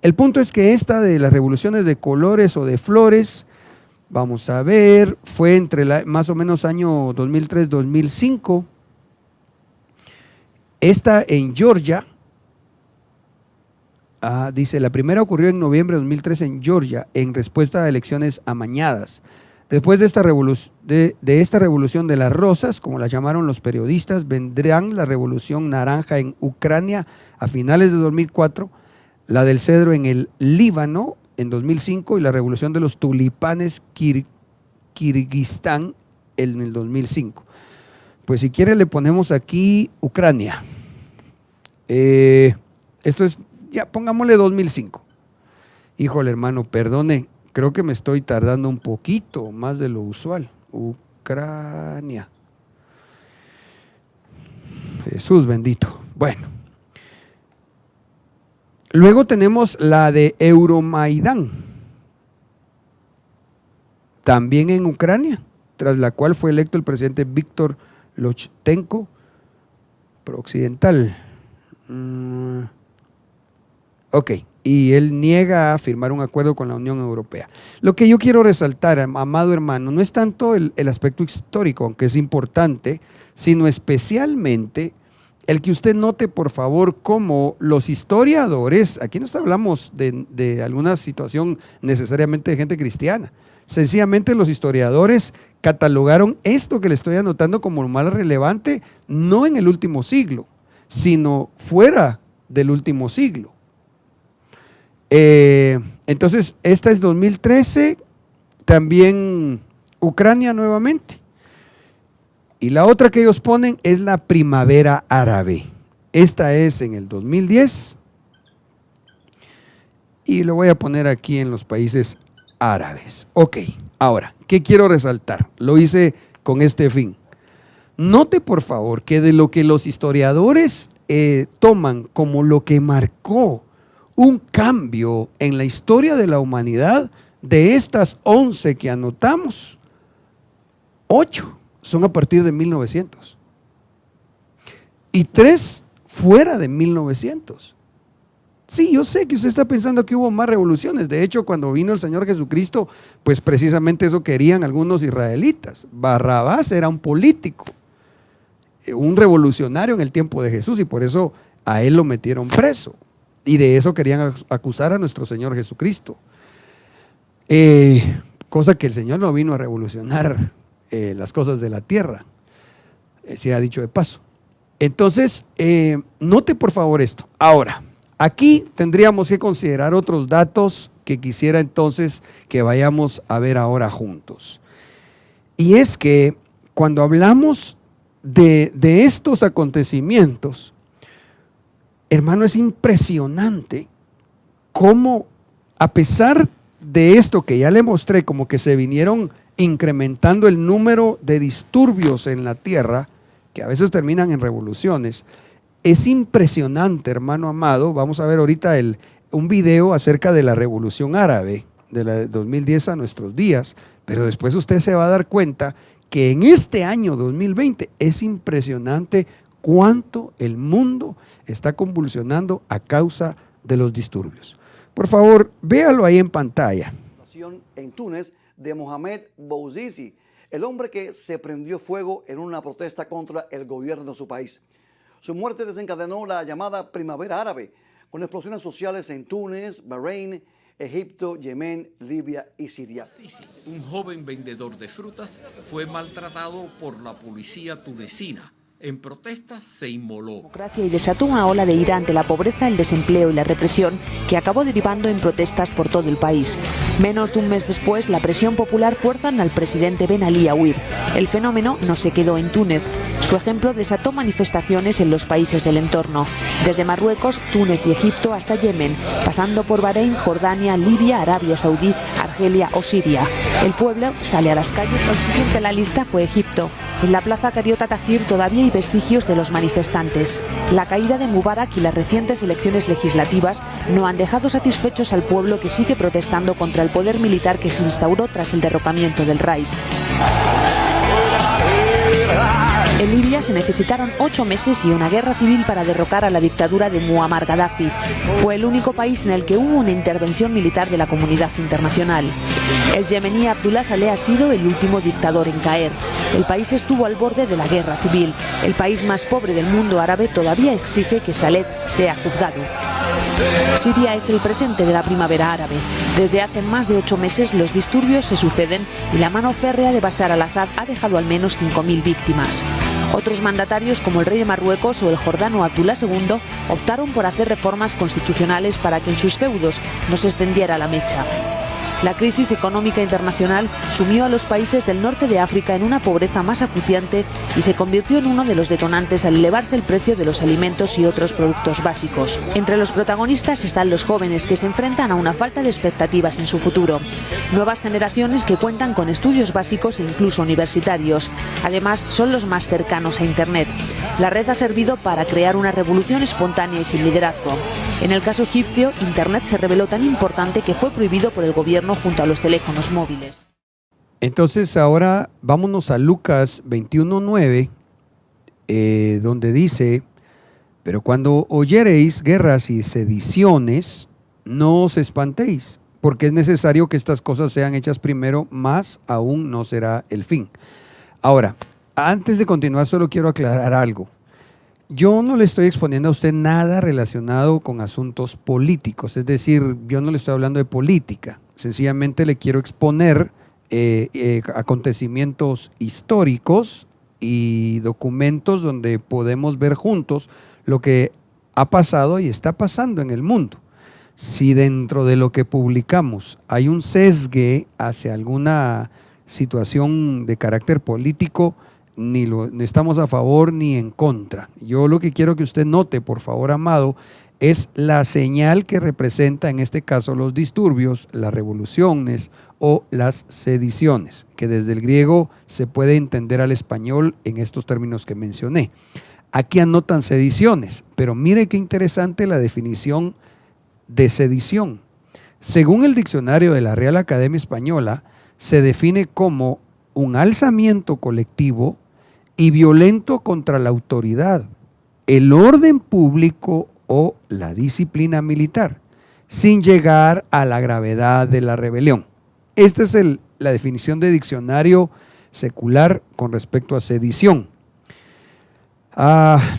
el punto es que esta de las revoluciones de colores o de flores, vamos a ver, fue entre más o menos año 2003-2005. Esta en Georgia, dice, la primera ocurrió en noviembre de 2003 en Georgia, en respuesta a elecciones amañadas. Después de esta revolución de las rosas, como la llamaron los periodistas, vendrán la revolución naranja en Ucrania a finales de 2004, la del cedro en el Líbano en 2005 y la revolución de los tulipanes Kirguistán en el 2005. Pues si quiere le ponemos aquí Ucrania. Esto es, ya pongámosle 2005. Híjole, hermano, perdone, creo que me estoy tardando un poquito más de lo usual. Ucrania. Jesús bendito. Bueno. Luego tenemos la de Euromaidán, también en Ucrania, tras la cual fue electo el presidente Víctor Lochenko, prooccidental. Ok, y él niega a firmar un acuerdo con la Unión Europea. Lo que yo quiero resaltar, amado hermano, no es tanto el aspecto histórico, aunque es importante, sino especialmente el que usted note, por favor, cómo los historiadores, aquí no hablamos de alguna situación necesariamente de gente cristiana, sencillamente los historiadores catalogaron esto que le estoy anotando como lo más relevante, no en el último siglo, sino fuera del último siglo. Entonces, esta es 2013, también Ucrania nuevamente. Y la otra que ellos ponen es la primavera árabe. Esta es en el 2010. Y lo voy a poner aquí en los países árabes. Ok, ahora, ¿qué quiero resaltar? Lo hice con este fin. Note por favor que de lo que los historiadores toman como lo que marcó un cambio en la historia de la humanidad, de estas 11 que anotamos, 8 son a partir de 1900 y 3 fuera de 1900. Sí, yo sé que usted está pensando que hubo más revoluciones. De hecho, cuando vino el Señor Jesucristo, pues precisamente eso querían algunos israelitas. Barrabás era un político, un revolucionario en el tiempo de Jesús, y por eso a él lo metieron preso, y de eso querían acusar a nuestro Señor Jesucristo, cosa que el Señor no vino a revolucionar las cosas de la tierra, se ha dicho de paso. Entonces, note por favor esto. Ahora, aquí tendríamos que considerar otros datos que quisiera entonces que vayamos a ver ahora juntos. Y es que cuando hablamos de estos acontecimientos, hermano, es impresionante cómo a pesar de esto que ya le mostré, como que se vinieron incrementando el número de disturbios en la tierra, que a veces terminan en revoluciones, es impresionante, hermano amado. Vamos a ver ahorita un video acerca de la revolución árabe, de la de 2010 a nuestros días, pero después usted se va a dar cuenta que en este año 2020 es impresionante cuánto el mundo está convulsionando a causa de los disturbios. Por favor, véalo ahí en pantalla. En Túnez de Mohamed Bouazizi, el hombre que se prendió fuego en una protesta contra el gobierno de su país. Su muerte desencadenó la llamada Primavera Árabe, con explosiones sociales en Túnez, Bahrein, Egipto, Yemen, Libia y Siria. Un joven vendedor de frutas fue maltratado por la policía tunecina. En protesta se inmoló. Y desató una ola de ira ante la pobreza, el desempleo y la represión que acabó derivando en protestas por todo el país. Menos de un mes después, la presión popular fuerzan al presidente Ben Ali a huir. El fenómeno no se quedó en Túnez. Su ejemplo desató manifestaciones en los países del entorno, desde Marruecos, Túnez y Egipto hasta Yemen, pasando por Bahrein, Jordania, Libia, Arabia Saudí, Argelia o Siria. El pueblo sale a las calles. El siguiente en la lista fue Egipto. En la plaza Cariota Tahrir todavía hay vestigios de los manifestantes. La caída de Mubarak y las recientes elecciones legislativas no han dejado satisfechos al pueblo, que sigue protestando contra el poder militar que se instauró tras el derrocamiento del Rais. En Libia se necesitaron 8 meses y una guerra civil para derrocar a la dictadura de Muammar Gaddafi. Fue el único país en el que hubo una intervención militar de la comunidad internacional. El yemení Abdullah Saleh ha sido el último dictador en caer. El país estuvo al borde de la guerra civil. El país más pobre del mundo árabe todavía exige que Saleh sea juzgado. Siria es el presente de la primavera árabe. Desde hace más de 8 meses los disturbios se suceden y la mano férrea de Bashar al-Assad ha dejado al menos 5.000 víctimas. Otros mandatarios, como el rey de Marruecos o el jordano Abdullah II, optaron por hacer reformas constitucionales para que en sus feudos no se extendiera la mecha. La crisis económica internacional sumió a los países del norte de África en una pobreza más acuciante y se convirtió en uno de los detonantes al elevarse el precio de los alimentos y otros productos básicos. Entre los protagonistas están los jóvenes, que se enfrentan a una falta de expectativas en su futuro. Nuevas generaciones que cuentan con estudios básicos e incluso universitarios. Además, son los más cercanos a Internet. La red ha servido para crear una revolución espontánea y sin liderazgo. En el caso egipcio, Internet se reveló tan importante que fue prohibido por el gobierno junto a los teléfonos móviles. Entonces ahora vámonos a Lucas 21:9, donde dice: pero cuando oyereis guerras y sediciones, no os espantéis, porque es necesario que estas cosas sean hechas primero, mas aún no será el fin. Ahora, antes de continuar, solo quiero aclarar algo. Yo no le estoy exponiendo a usted nada relacionado con asuntos políticos, es decir, yo no le estoy hablando de política, sencillamente le quiero exponer acontecimientos históricos y documentos donde podemos ver juntos lo que ha pasado y está pasando en el mundo. Si dentro de lo que publicamos hay un sesgue hacia alguna situación de carácter político, ni estamos a favor ni en contra. Yo lo que quiero que usted note, por favor, amado, es la señal que representa en este caso los disturbios, las revoluciones o las sediciones, que desde el griego se puede entender al español en estos términos que mencioné. Aquí anotan sediciones, pero mire qué interesante la definición de sedición. Según el diccionario de la Real Academia Española, se define como un alzamiento colectivo y violento contra la autoridad, el orden público o la disciplina militar, sin llegar a la gravedad de la rebelión. Esta es la definición de diccionario secular con respecto a sedición.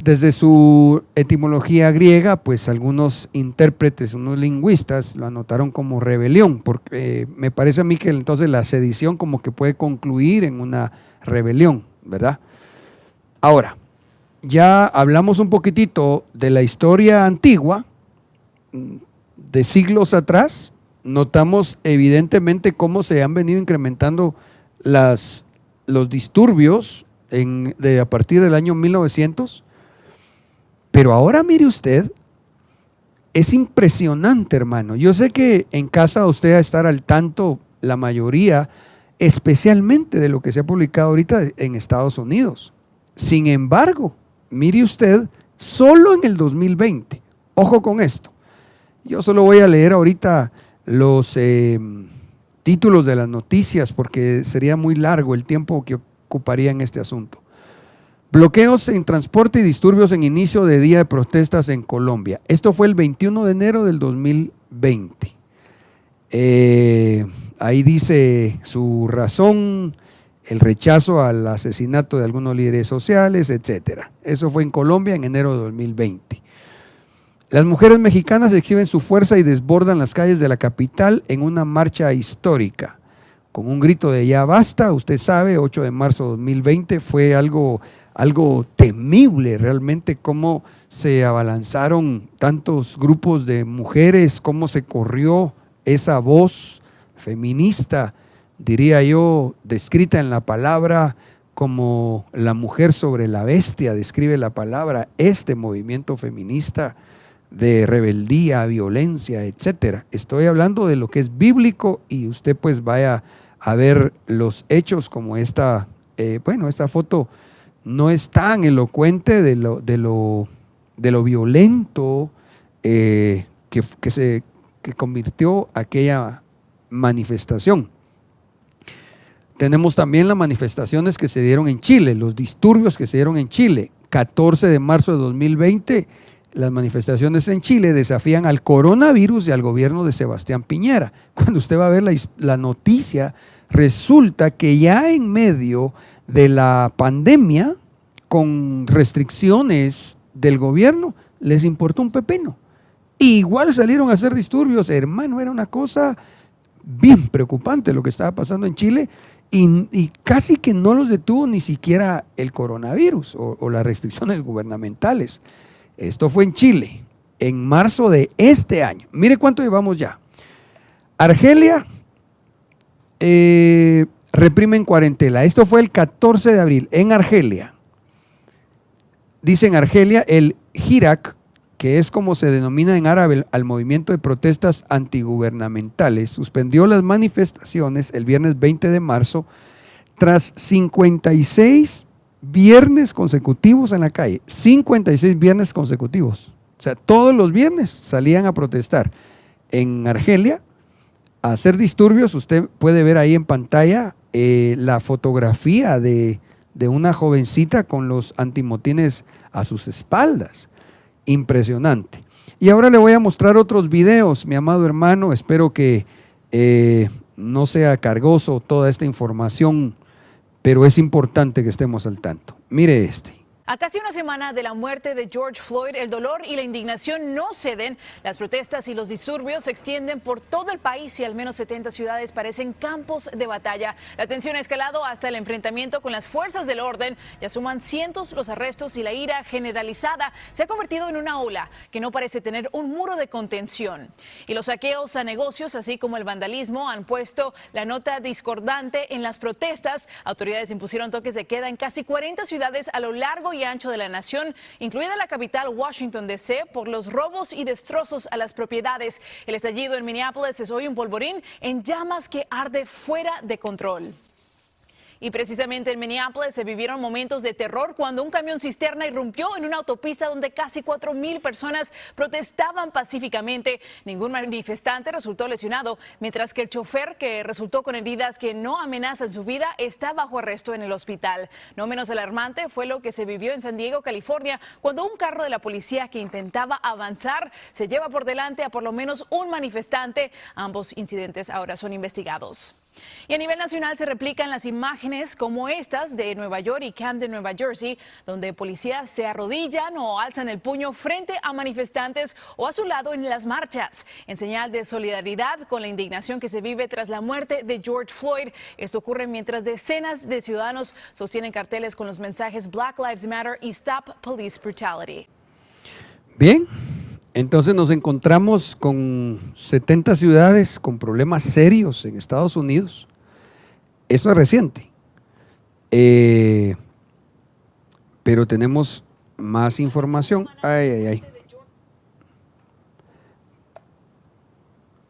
Desde su etimología griega, pues algunos intérpretes, unos lingüistas lo anotaron como rebelión, porque me parece a mí que entonces la sedición como que puede concluir en una rebelión, ¿verdad? Ahora, ya hablamos un poquitito de la historia antigua, de siglos atrás, notamos evidentemente cómo se han venido incrementando los disturbios a partir del año 1900, pero ahora mire usted es impresionante, hermano. Yo sé que en casa usted va a estar al tanto, la mayoría, especialmente de lo que se ha publicado ahorita en Estados Unidos. Sin embargo, mire usted, solo en el 2020, ojo con esto, yo solo voy a leer ahorita los títulos de las noticias porque sería muy largo el tiempo que ocuparía en este asunto. Bloqueos en transporte y disturbios en inicio de día de protestas en Colombia. Esto fue el 21 de enero del 2020. Ahí dice su razón, el rechazo al asesinato de algunos líderes sociales, etcétera. Eso fue en Colombia en enero de 2020. Las mujeres mexicanas exhiben su fuerza y desbordan las calles de la capital en una marcha histórica. Con un grito de ya basta, usted sabe, 8 de marzo de 2020 fue algo temible realmente, cómo se abalanzaron tantos grupos de mujeres, cómo se corrió esa voz feminista, diría yo, descrita en la palabra como la mujer sobre la bestia, describe la palabra, este movimiento feminista de rebeldía, violencia, etcétera. Estoy hablando de lo que es bíblico y usted pues vaya a ver los hechos como esta foto no es tan elocuente de lo violento que convirtió aquella manifestación. Tenemos también las manifestaciones que se dieron en Chile, los disturbios que se dieron en Chile. 14 de marzo de 2020, las manifestaciones en Chile desafían al coronavirus y al gobierno de Sebastián Piñera. Cuando usted va a ver la noticia, resulta que ya en medio de la pandemia, con restricciones del gobierno, les importó un pepino. Igual salieron a hacer disturbios, hermano, era una cosa bien preocupante lo que estaba pasando en Chile y casi que no los detuvo ni siquiera el coronavirus o las restricciones gubernamentales. Esto fue en Chile, en marzo de este año. Mire cuánto llevamos ya. Argelia reprimen cuarentena. Esto fue el 14 de abril en Argelia. Dice en Argelia el Hirak, que es como se denomina en árabe al movimiento de protestas antigubernamentales, suspendió las manifestaciones el viernes 20 de marzo tras 56 viernes consecutivos en la calle. 56 viernes consecutivos. O sea, todos los viernes salían a protestar. En Argelia, a hacer disturbios, usted puede ver ahí en pantalla la fotografía de una jovencita con los antimotines a sus espaldas. Impresionante. Y ahora le voy a mostrar otros videos, mi amado hermano. Espero que no sea cargoso toda esta información, pero es importante que estemos al tanto. Mire este. A casi una semana de la muerte de George Floyd, el dolor y la indignación no ceden. Las protestas y los disturbios se extienden por todo el país y al menos 70 ciudades parecen campos de batalla. La tensión ha escalado hasta el enfrentamiento con las fuerzas del orden. Ya suman cientos los arrestos y la ira generalizada se ha convertido en una ola que no parece tener un muro de contención. Y los saqueos a negocios, así como el vandalismo, han puesto la nota discordante en las protestas. Autoridades impusieron toques de queda en casi 40 ciudades a lo largo y ancho de la nación, incluida la capital Washington D.C., por los robos y destrozos a las propiedades. El estallido en Minneapolis es hoy un polvorín en llamas que arde fuera de control. Y precisamente en Minneapolis se vivieron momentos de terror cuando un camión cisterna irrumpió en una autopista donde casi 4,000 personas protestaban pacíficamente. Ningún manifestante resultó lesionado, mientras que el chofer, que resultó con heridas que no amenazan su vida, está bajo arresto en el hospital. No menos alarmante fue lo que se vivió en San Diego, California, cuando un carro de la policía que intentaba avanzar se lleva por delante a por lo menos un manifestante. Ambos incidentes ahora son investigados. Y a nivel nacional se replican las imágenes como estas de Nueva York y Camden, Nueva Jersey, donde policías se arrodillan o alzan el puño frente a manifestantes o a su lado en las marchas, en señal de solidaridad con la indignación que se vive tras la muerte de George Floyd. Esto ocurre mientras decenas de ciudadanos sostienen carteles con los mensajes Black Lives Matter y Stop Police Brutality. Bien. Entonces nos encontramos con 70 ciudades con problemas serios en Estados Unidos. Esto es reciente. Pero tenemos más información.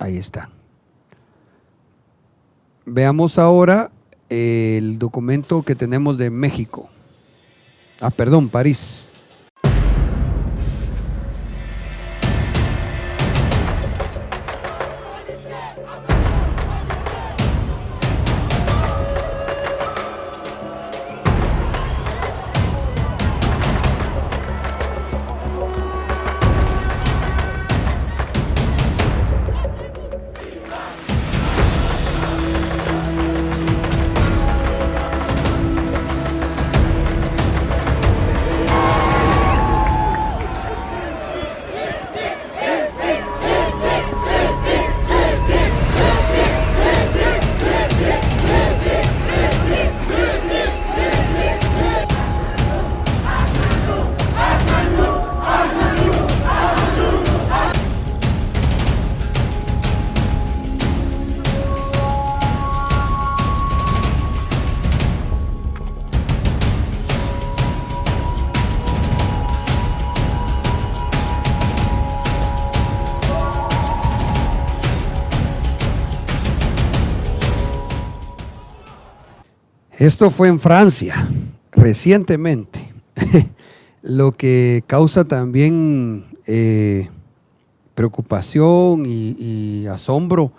Ahí está. Veamos ahora el documento que tenemos de México. Perdón, París. Esto fue en Francia, recientemente, lo que causa también preocupación y asombro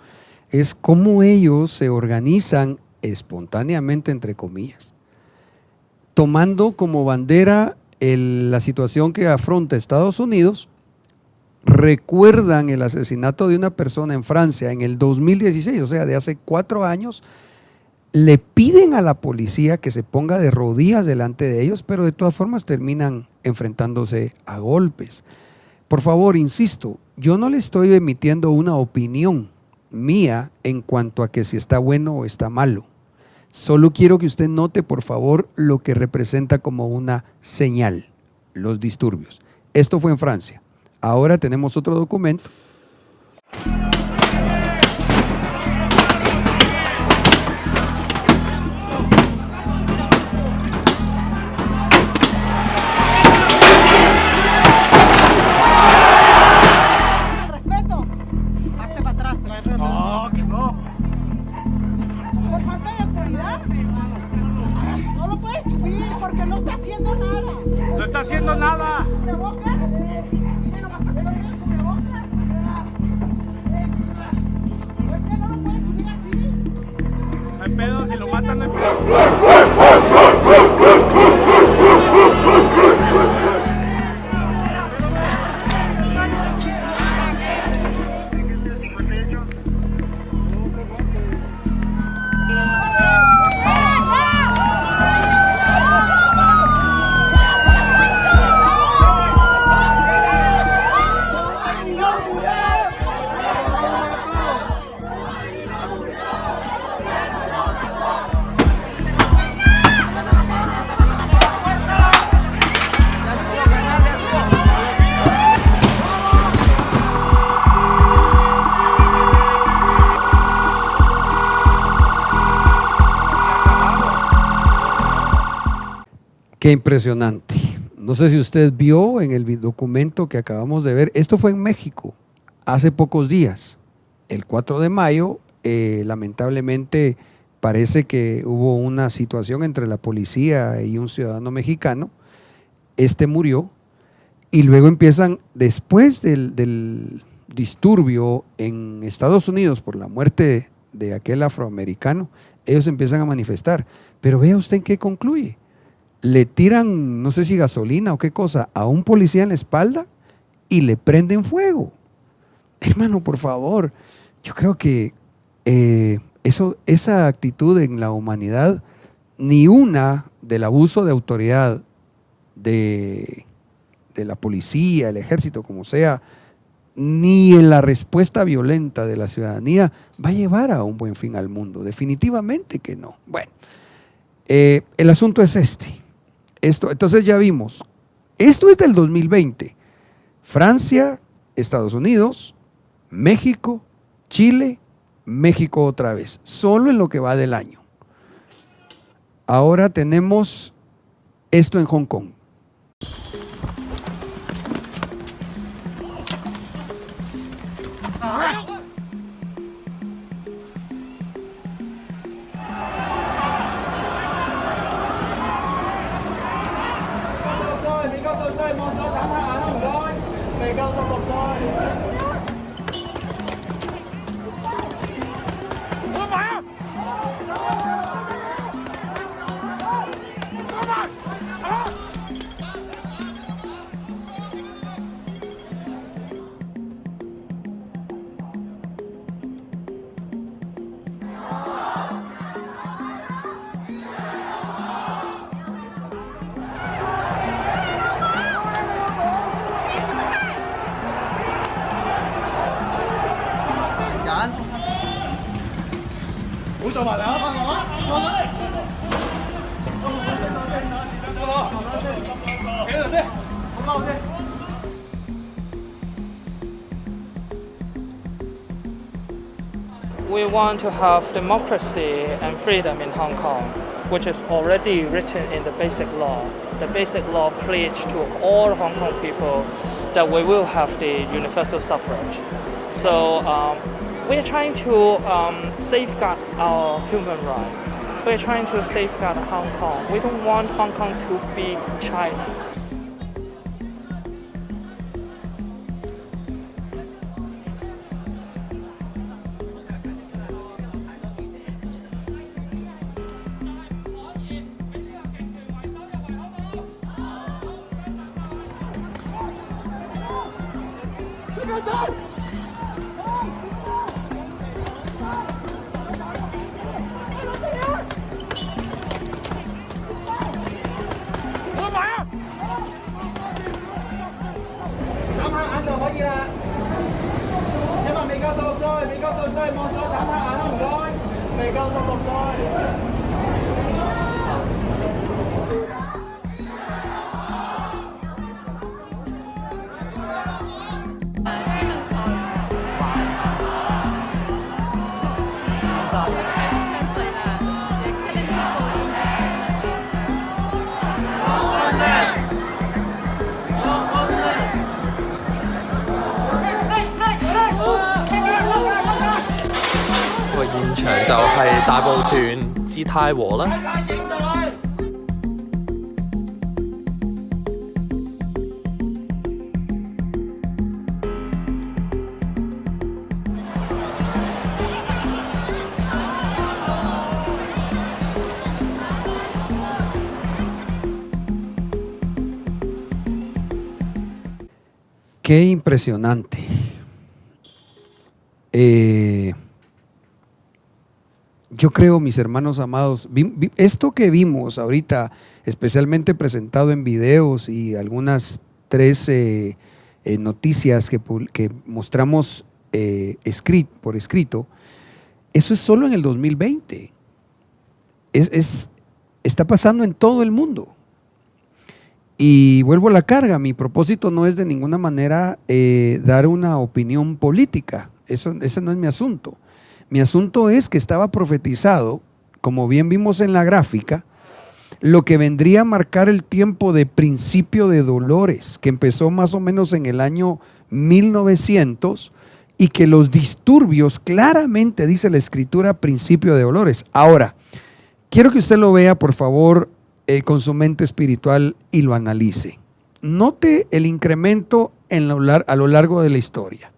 es cómo ellos se organizan espontáneamente, entre comillas, tomando como bandera la situación que afronta Estados Unidos. Recuerdan el asesinato de una persona en Francia en el 2016, o sea, de hace 4 años. Le piden a la policía que se ponga de rodillas delante de ellos, pero de todas formas terminan enfrentándose a golpes. Por favor, insisto, yo no le estoy emitiendo una opinión mía en cuanto a que si está bueno o está malo. Solo quiero que usted note, por favor, lo que representa como una señal, los disturbios. Esto fue en Francia. Ahora tenemos otro documento. Qué impresionante. No sé si usted vio en el documento que acabamos de ver, esto fue en México hace pocos días, el 4 de mayo, lamentablemente parece que hubo una situación entre la policía y un ciudadano mexicano, murió y luego empiezan, después del disturbio en Estados Unidos por la muerte de aquel afroamericano, ellos empiezan a manifestar, pero vea usted en qué concluye. Le tiran, no sé si gasolina o qué cosa, a un policía en la espalda y le prenden fuego. Hermano, por favor, yo creo que esa actitud en la humanidad, ni una del abuso de autoridad de la policía, el ejército, como sea, ni en la respuesta violenta de la ciudadanía va a llevar a un buen fin al mundo. Definitivamente que no. Bueno, el asunto es entonces ya vimos, esto es del 2020, Francia, Estados Unidos, México, Chile, México otra vez, solo en lo que va del año. Ahora tenemos esto en Hong Kong. We want to have democracy and freedom in Hong Kong, which is already written in the Basic Law. The Basic Law pledged to all Hong Kong people that we will have the universal suffrage. So we are trying to safeguard our human rights. We are trying to safeguard Hong Kong. We don't want Hong Kong to be China.個現場就係大埔段至太和啦。Qué impresionante. Yo creo, mis hermanos amados, esto que vimos ahorita, especialmente presentado en videos y algunas 3 noticias que mostramos por escrito, eso es solo en el 2020. Está pasando en todo el mundo. Y vuelvo a la carga, mi propósito no es de ninguna manera dar una opinión política, ese no es mi asunto. Mi asunto es que estaba profetizado, como bien vimos en la gráfica, lo que vendría a marcar el tiempo de principio de dolores, que empezó más o menos en el año 1900, y que los disturbios, claramente dice la escritura, principio de dolores. Ahora, quiero que usted lo vea, por favor, con su mente espiritual y lo analice. Note el incremento a lo largo de la historia.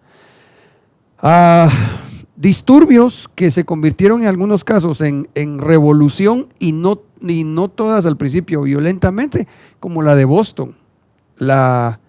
Disturbios que se convirtieron en algunos casos en revolución y no todas al principio violentamente, como la de Boston, la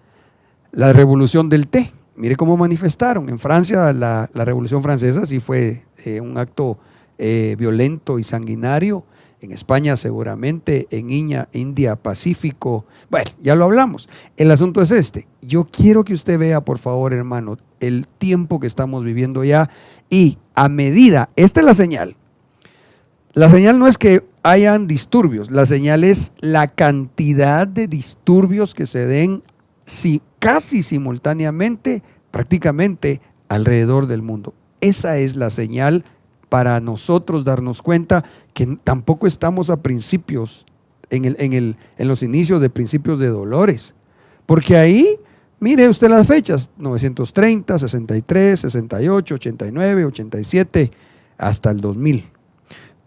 revolución del té. Mire cómo manifestaron. En Francia, la revolución francesa sí fue un acto violento y sanguinario. En España seguramente, en India, Pacífico. Bueno, ya lo hablamos. El asunto es este. Yo quiero que usted vea, por favor, hermano, el tiempo que estamos viviendo ya, y a medida, esta es la señal. La señal no es que hayan disturbios, la señal es la cantidad de disturbios que se den casi simultáneamente, prácticamente alrededor del mundo. Esa es la señal para nosotros darnos cuenta que tampoco estamos a principios, en los inicios de principios de dolores. Porque ahí, mire usted las fechas, 930, 63, 68, 89, 87, hasta el 2000.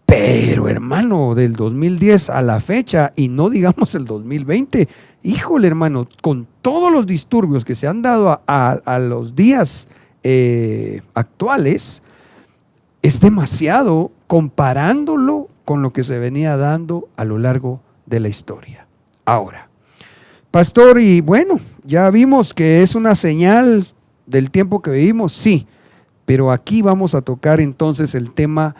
Pero hermano, del 2010 a la fecha, y no digamos el 2020, híjole hermano, con todos los disturbios que se han dado a los días actuales, es demasiado comparándolo con lo que se venía dando a lo largo de la historia. Ahora, pastor, y bueno, ya vimos que es una señal del tiempo que vivimos, sí, pero aquí vamos a tocar entonces el tema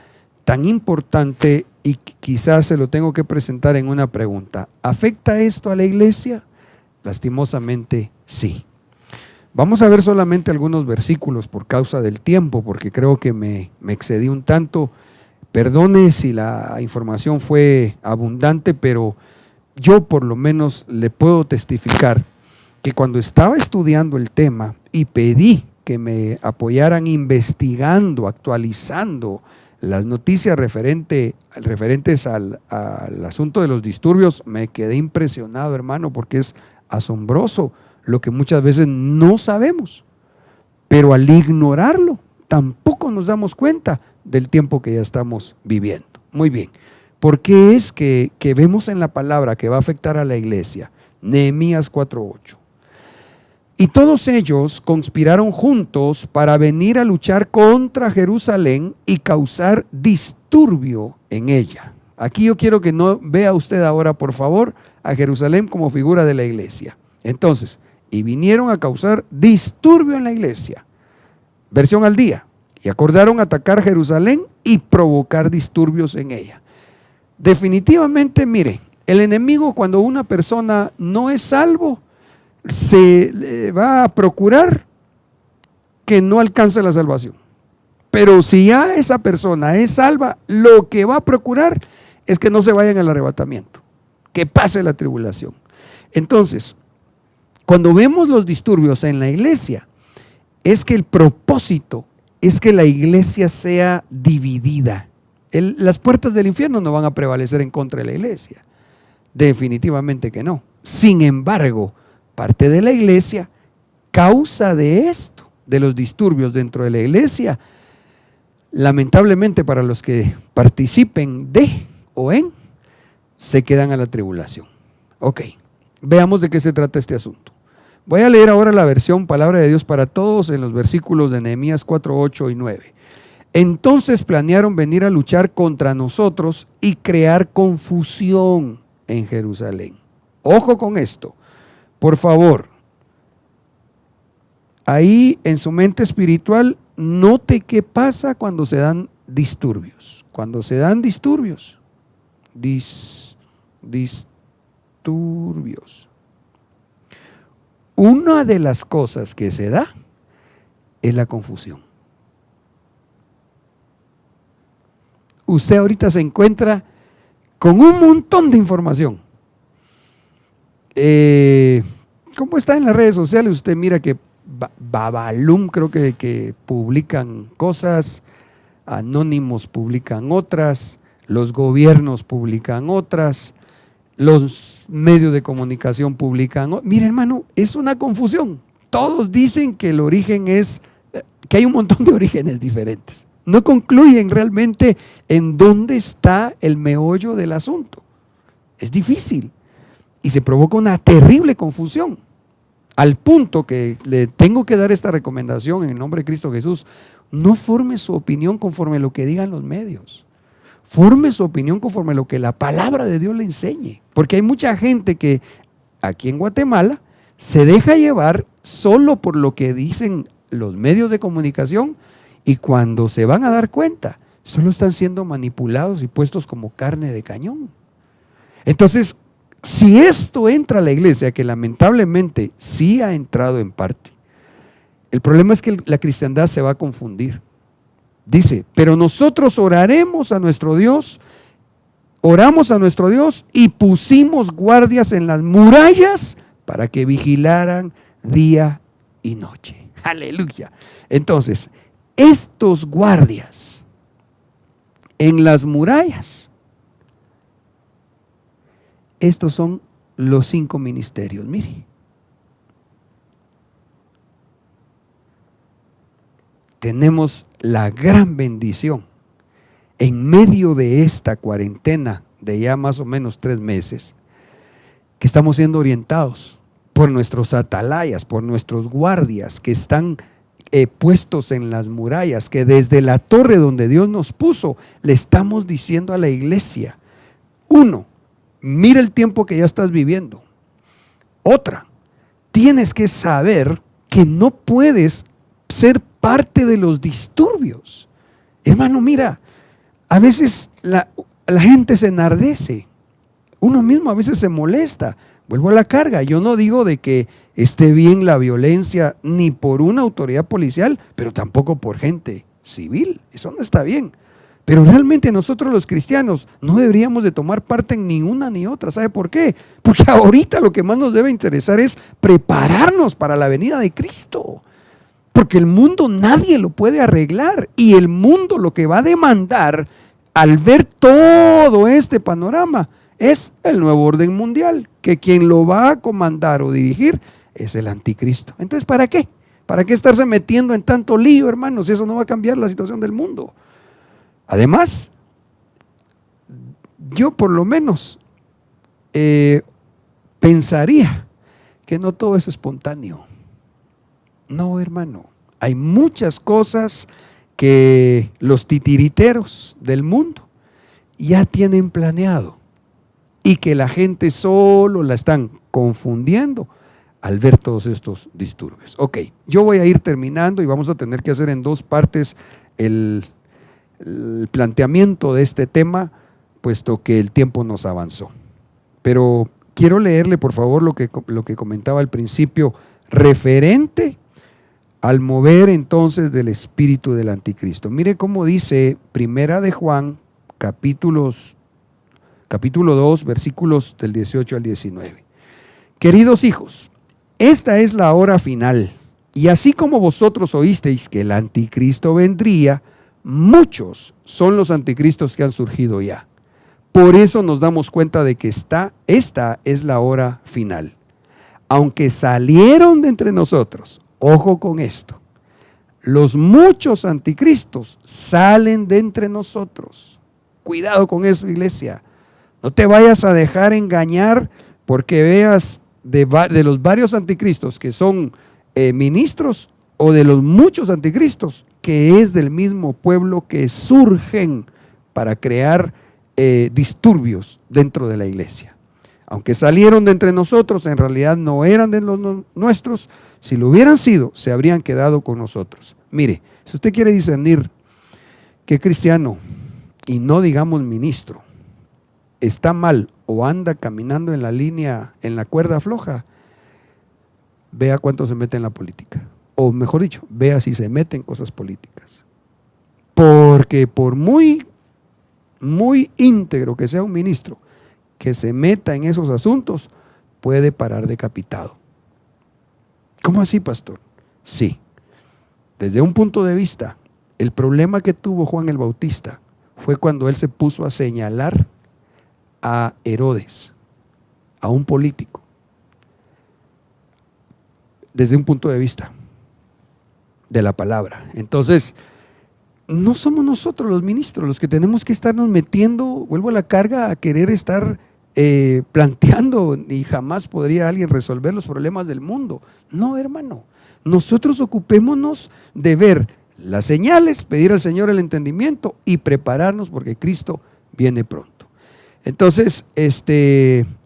tan importante y quizás se lo tengo que presentar en una pregunta. ¿Afecta esto a la iglesia? Lastimosamente, sí. Vamos a ver solamente algunos versículos por causa del tiempo, porque creo que me excedí un tanto, Perdone si la información fue abundante, pero yo por lo menos le puedo testificar que cuando estaba estudiando el tema y pedí que me apoyaran investigando, actualizando las noticias referentes al asunto de los disturbios, me quedé impresionado, hermano, porque es asombroso lo que muchas veces no sabemos, pero al ignorarlo tampoco nos damos cuenta del tiempo que ya estamos viviendo. Muy bien, ¿por qué es que vemos en la palabra que va a afectar a la iglesia? Nehemías 4:8. Y todos ellos conspiraron juntos para venir a luchar contra Jerusalén y causar disturbio en ella. Aquí yo quiero que no vea usted ahora, por favor, a Jerusalén como figura de la iglesia. Entonces, y vinieron a causar disturbio en la iglesia. Versión al día. Y acordaron atacar Jerusalén y provocar disturbios en ella. Definitivamente, mire, el enemigo, cuando una persona no es salvo, se va a procurar que no alcance la salvación. Pero si ya esa persona es salva, lo que va a procurar es que no se vayan al arrebatamiento, que pase la tribulación. Entonces, cuando vemos los disturbios en la iglesia, es que el propósito es que la iglesia sea dividida. Las puertas del infierno no van a prevalecer en contra de la iglesia. Definitivamente que no. Sin embargo, parte de la iglesia, causa de esto, de los disturbios dentro de la iglesia, lamentablemente para los que participen de o en, se quedan a la tribulación. Ok, veamos de qué se trata este asunto. Voy a leer ahora la versión Palabra de Dios para Todos en los versículos de Nehemías 4, 8 y 9. Entonces planearon venir a luchar contra nosotros y crear confusión en Jerusalén. Ojo con esto. Por favor, ahí en su mente espiritual, note qué pasa cuando se dan disturbios. Cuando se dan disturbios, disturbios. Una de las cosas que se da es la confusión. Usted ahorita se encuentra con un montón de información. ¿Cómo está en las redes sociales? Usted mira que Babalum creo que publican cosas, anónimos publican otras, los gobiernos publican otras, los medios de comunicación publican. Mira, hermano, es una confusión. Todos dicen que el origen es, que hay un montón de orígenes diferentes. No concluyen realmente en dónde está el meollo del asunto. Es difícil. Y se provoca una terrible confusión, al punto que le tengo que dar esta recomendación en el nombre de Cristo Jesús. No forme su opinión conforme a lo que digan los medios. Forme su opinión conforme a lo que la palabra de Dios le enseñe. Porque hay mucha gente que aquí en Guatemala se deja llevar solo por lo que dicen los medios de comunicación, y cuando se van a dar cuenta, solo están siendo manipulados y puestos como carne de cañón. Entonces, si esto entra a la iglesia, que lamentablemente sí ha entrado en parte, el problema es que la cristiandad se va a confundir. Dice, pero nosotros oramos a nuestro Dios y pusimos guardias en las murallas para que vigilaran día y noche. Aleluya. Entonces, estos guardias en las murallas, estos son los 5 ministerios. Mire, tenemos la gran bendición en medio de esta cuarentena de ya más o menos 3 meses, que estamos siendo orientados por nuestros atalayas, por nuestros guardias que están puestos en las murallas, que desde la torre donde Dios nos puso, le estamos diciendo a la iglesia: 1, mira el tiempo que ya estás viviendo. Otra, tienes que saber que no puedes ser parte de los disturbios. Hermano, mira, a veces la gente se enardece, uno mismo a veces se molesta. Vuelvo a la carga, yo no digo de que esté bien la violencia ni por una autoridad policial, pero tampoco por gente civil, eso no está bien. Pero realmente nosotros los cristianos no deberíamos de tomar parte en ni una ni otra. ¿Sabe por qué? Porque ahorita lo que más nos debe interesar es prepararnos para la venida de Cristo. Porque el mundo nadie lo puede arreglar. Y el mundo lo que va a demandar al ver todo este panorama es el nuevo orden mundial. Que quien lo va a comandar o dirigir es el anticristo. Entonces, ¿para qué? ¿Para qué estarse metiendo en tanto lío, hermanos? Eso no va a cambiar la situación del mundo. Además, yo por lo menos pensaría que no todo es espontáneo. No, hermano. Hay muchas cosas que los titiriteros del mundo ya tienen planeado y que la gente solo la están confundiendo al ver todos estos disturbios. Ok, yo voy a ir terminando y vamos a tener que hacer en dos partes el planteamiento de este tema, puesto que el tiempo nos avanzó. Pero quiero leerle por favor lo que comentaba al principio, referente al mover entonces del espíritu del anticristo. Mire cómo dice Primera de Juan, capítulo 2, versículos del 18 al 19. Queridos hijos, esta es la hora final, y así como vosotros oísteis que el anticristo vendría, muchos son los anticristos que han surgido ya. Por eso nos damos cuenta de que esta es la hora final. Aunque salieron de entre nosotros, ojo con esto, los muchos anticristos salen de entre nosotros. Cuidado con eso, iglesia. No te vayas a dejar engañar porque veas de los varios anticristos que son ministros o de los muchos anticristos que es del mismo pueblo que surgen para crear disturbios dentro de la iglesia. Aunque salieron de entre nosotros, en realidad no eran de los nuestros. Si lo hubieran sido, se habrían quedado con nosotros. Mire, si usted quiere discernir que cristiano, y no digamos ministro, está mal o anda caminando en la línea, en la cuerda floja, vea cuánto se mete en la política. O mejor dicho, vea si se mete en cosas políticas. Porque por muy íntegro que sea un ministro, que se meta en esos asuntos, puede parar decapitado. ¿Cómo así, pastor? Sí. Desde un punto de vista, el problema que tuvo Juan el Bautista fue cuando él se puso a señalar a Herodes, a un político, desde un punto de vista de la palabra. Entonces, no somos nosotros los ministros los que tenemos que estarnos metiendo, vuelvo a la carga, a querer estar planteando, y jamás podría alguien resolver los problemas del mundo. No, hermano, nosotros ocupémonos de ver las señales, pedir al Señor el entendimiento y prepararnos porque Cristo viene pronto. Entonces,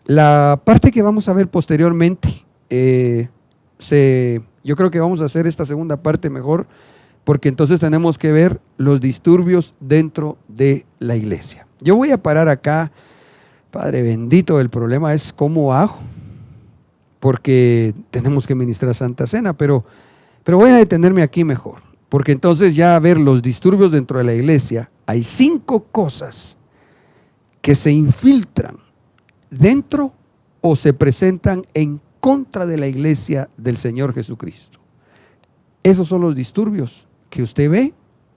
la parte que vamos a ver posteriormente, yo creo que vamos a hacer esta segunda parte mejor, porque entonces tenemos que ver los disturbios dentro de la iglesia. Yo voy a parar acá. Padre bendito, el problema es cómo hago, porque tenemos que ministrar Santa Cena, pero voy a detenerme aquí mejor, porque entonces ya a ver los disturbios dentro de la iglesia, hay 5 cosas que se infiltran dentro o se presentan en contra de la iglesia del Señor Jesucristo. Esos son los disturbios que usted ve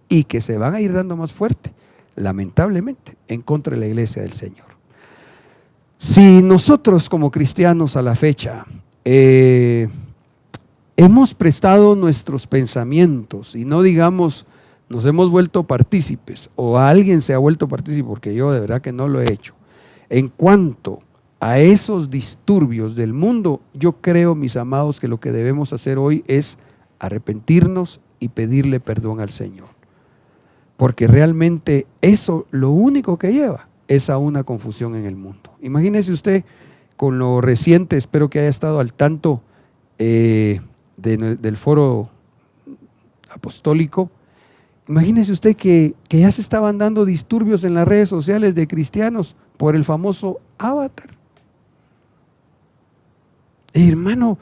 y que se van a ir dando más fuerte, lamentablemente, en contra de la iglesia del Señor. Si nosotros como cristianos a la fecha hemos prestado nuestros pensamientos y no digamos nos hemos vuelto partícipes o alguien se ha vuelto partícipe, porque yo de verdad que no lo he hecho, en cuanto a esos disturbios del mundo, yo creo, mis amados, que lo que debemos hacer hoy es arrepentirnos y pedirle perdón al Señor, porque realmente eso lo único que lleva es a una confusión en el mundo. Imagínese usted con lo reciente, espero que haya estado al tanto del foro apostólico. Imagínese usted que ya se estaban dando disturbios en las redes sociales de cristianos por el famoso avatar. Hermano,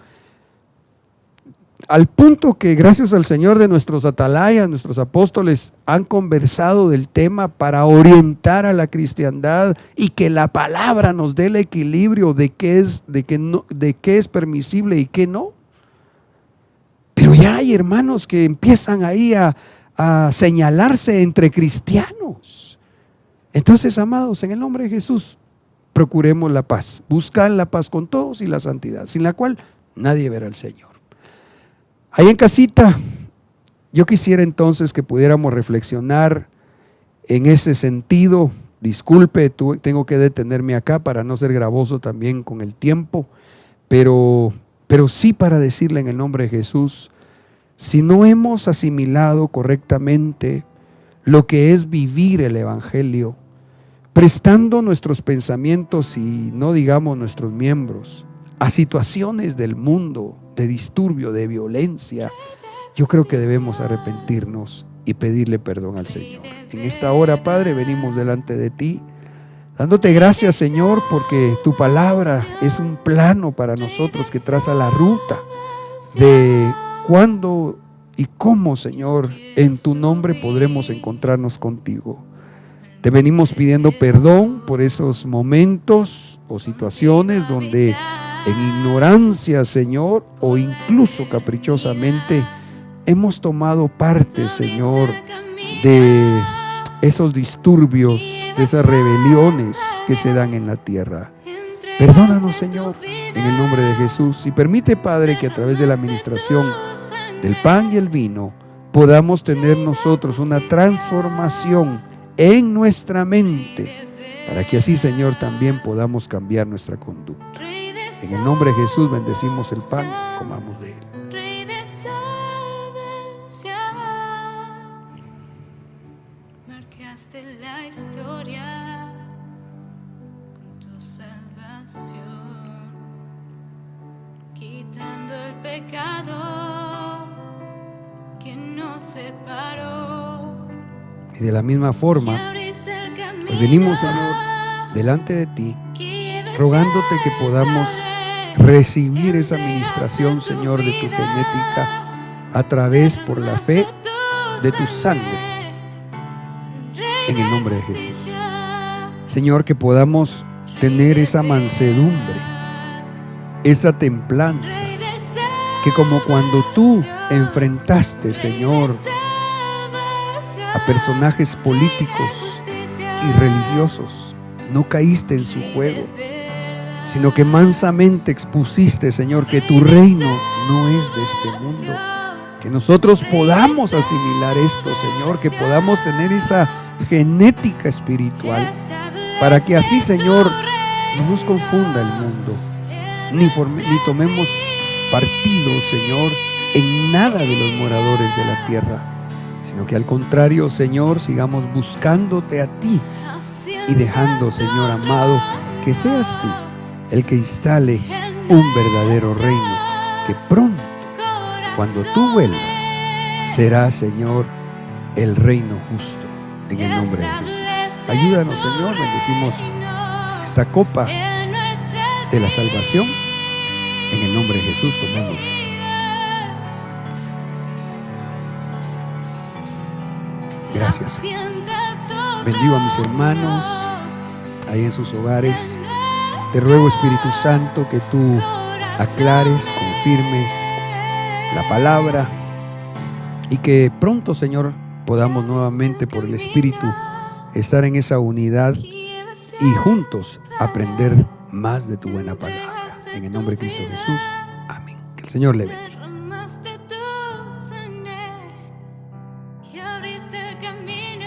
al punto que gracias al Señor de nuestros atalayas, nuestros apóstoles han conversado del tema para orientar a la cristiandad y que la palabra nos dé el equilibrio de qué es permisible y qué no. Pero ya hay hermanos que empiezan ahí a señalarse entre cristianos. Entonces, amados, en el nombre de Jesús, procuremos la paz, buscar la paz con todos y la santidad, sin la cual nadie verá al Señor. Ahí en casita, yo quisiera entonces que pudiéramos reflexionar en ese sentido. Disculpe, tengo que detenerme acá para no ser gravoso también con el tiempo, pero sí para decirle en el nombre de Jesús, si no hemos asimilado correctamente lo que es vivir el Evangelio, prestando nuestros pensamientos y no digamos nuestros miembros a situaciones del mundo, de disturbio, de violencia, yo creo que debemos arrepentirnos y pedirle perdón al Señor. En esta hora, Padre, venimos delante de ti, dándote gracias, Señor, porque tu palabra es un plano para nosotros que traza la ruta de cuándo y cómo, Señor, en tu nombre podremos encontrarnos contigo. Te venimos pidiendo perdón por esos momentos o situaciones donde en ignorancia, Señor, o incluso caprichosamente hemos tomado parte, Señor, de esos disturbios, de esas rebeliones que se dan en la tierra. Perdónanos, Señor, en el nombre de Jesús, y permite, Padre, que a través de la administración del pan y el vino podamos tener nosotros una transformación en nuestra mente, para que así, Señor, también podamos cambiar nuestra conducta. En el nombre de Jesús bendecimos el pan, comamos de él. Marcaste la historia con tu salvación, quitando el pecado que nos separó. Y de la misma forma, hoy venimos, Señor, delante de ti, rogándote que podamos recibir esa administración, Señor, de tu genética a través, por la fe, de tu sangre, en el nombre de Jesús. Señor, que podamos tener esa mansedumbre, esa templanza, que como cuando tú enfrentaste, Señor, a personajes políticos y religiosos, no caíste en su juego, sino que mansamente expusiste, Señor, que tu reino no es de este mundo. Que nosotros podamos asimilar esto, Señor, que podamos tener esa genética espiritual, para que así, Señor, no nos confunda el mundo, ni tomemos partido, Señor, en nada de los moradores de la tierra, sino que al contrario, Señor, sigamos buscándote a ti y dejando, Señor amado, que seas tú el que instale un verdadero reino, que pronto, cuando tú vuelvas, será, Señor, el reino justo, en el nombre de Jesús. Ayúdanos, Señor, bendecimos esta copa de la salvación, en el nombre de Jesús, tomemos. Gracias. Bendigo a mis hermanos ahí en sus hogares. Te ruego, Espíritu Santo, que tú aclares, confirmes la palabra y que pronto, Señor, podamos nuevamente por el Espíritu estar en esa unidad y juntos aprender más de tu buena palabra. En el nombre de Cristo Jesús. Amén. Que el Señor le bendiga. Y abriste el camino.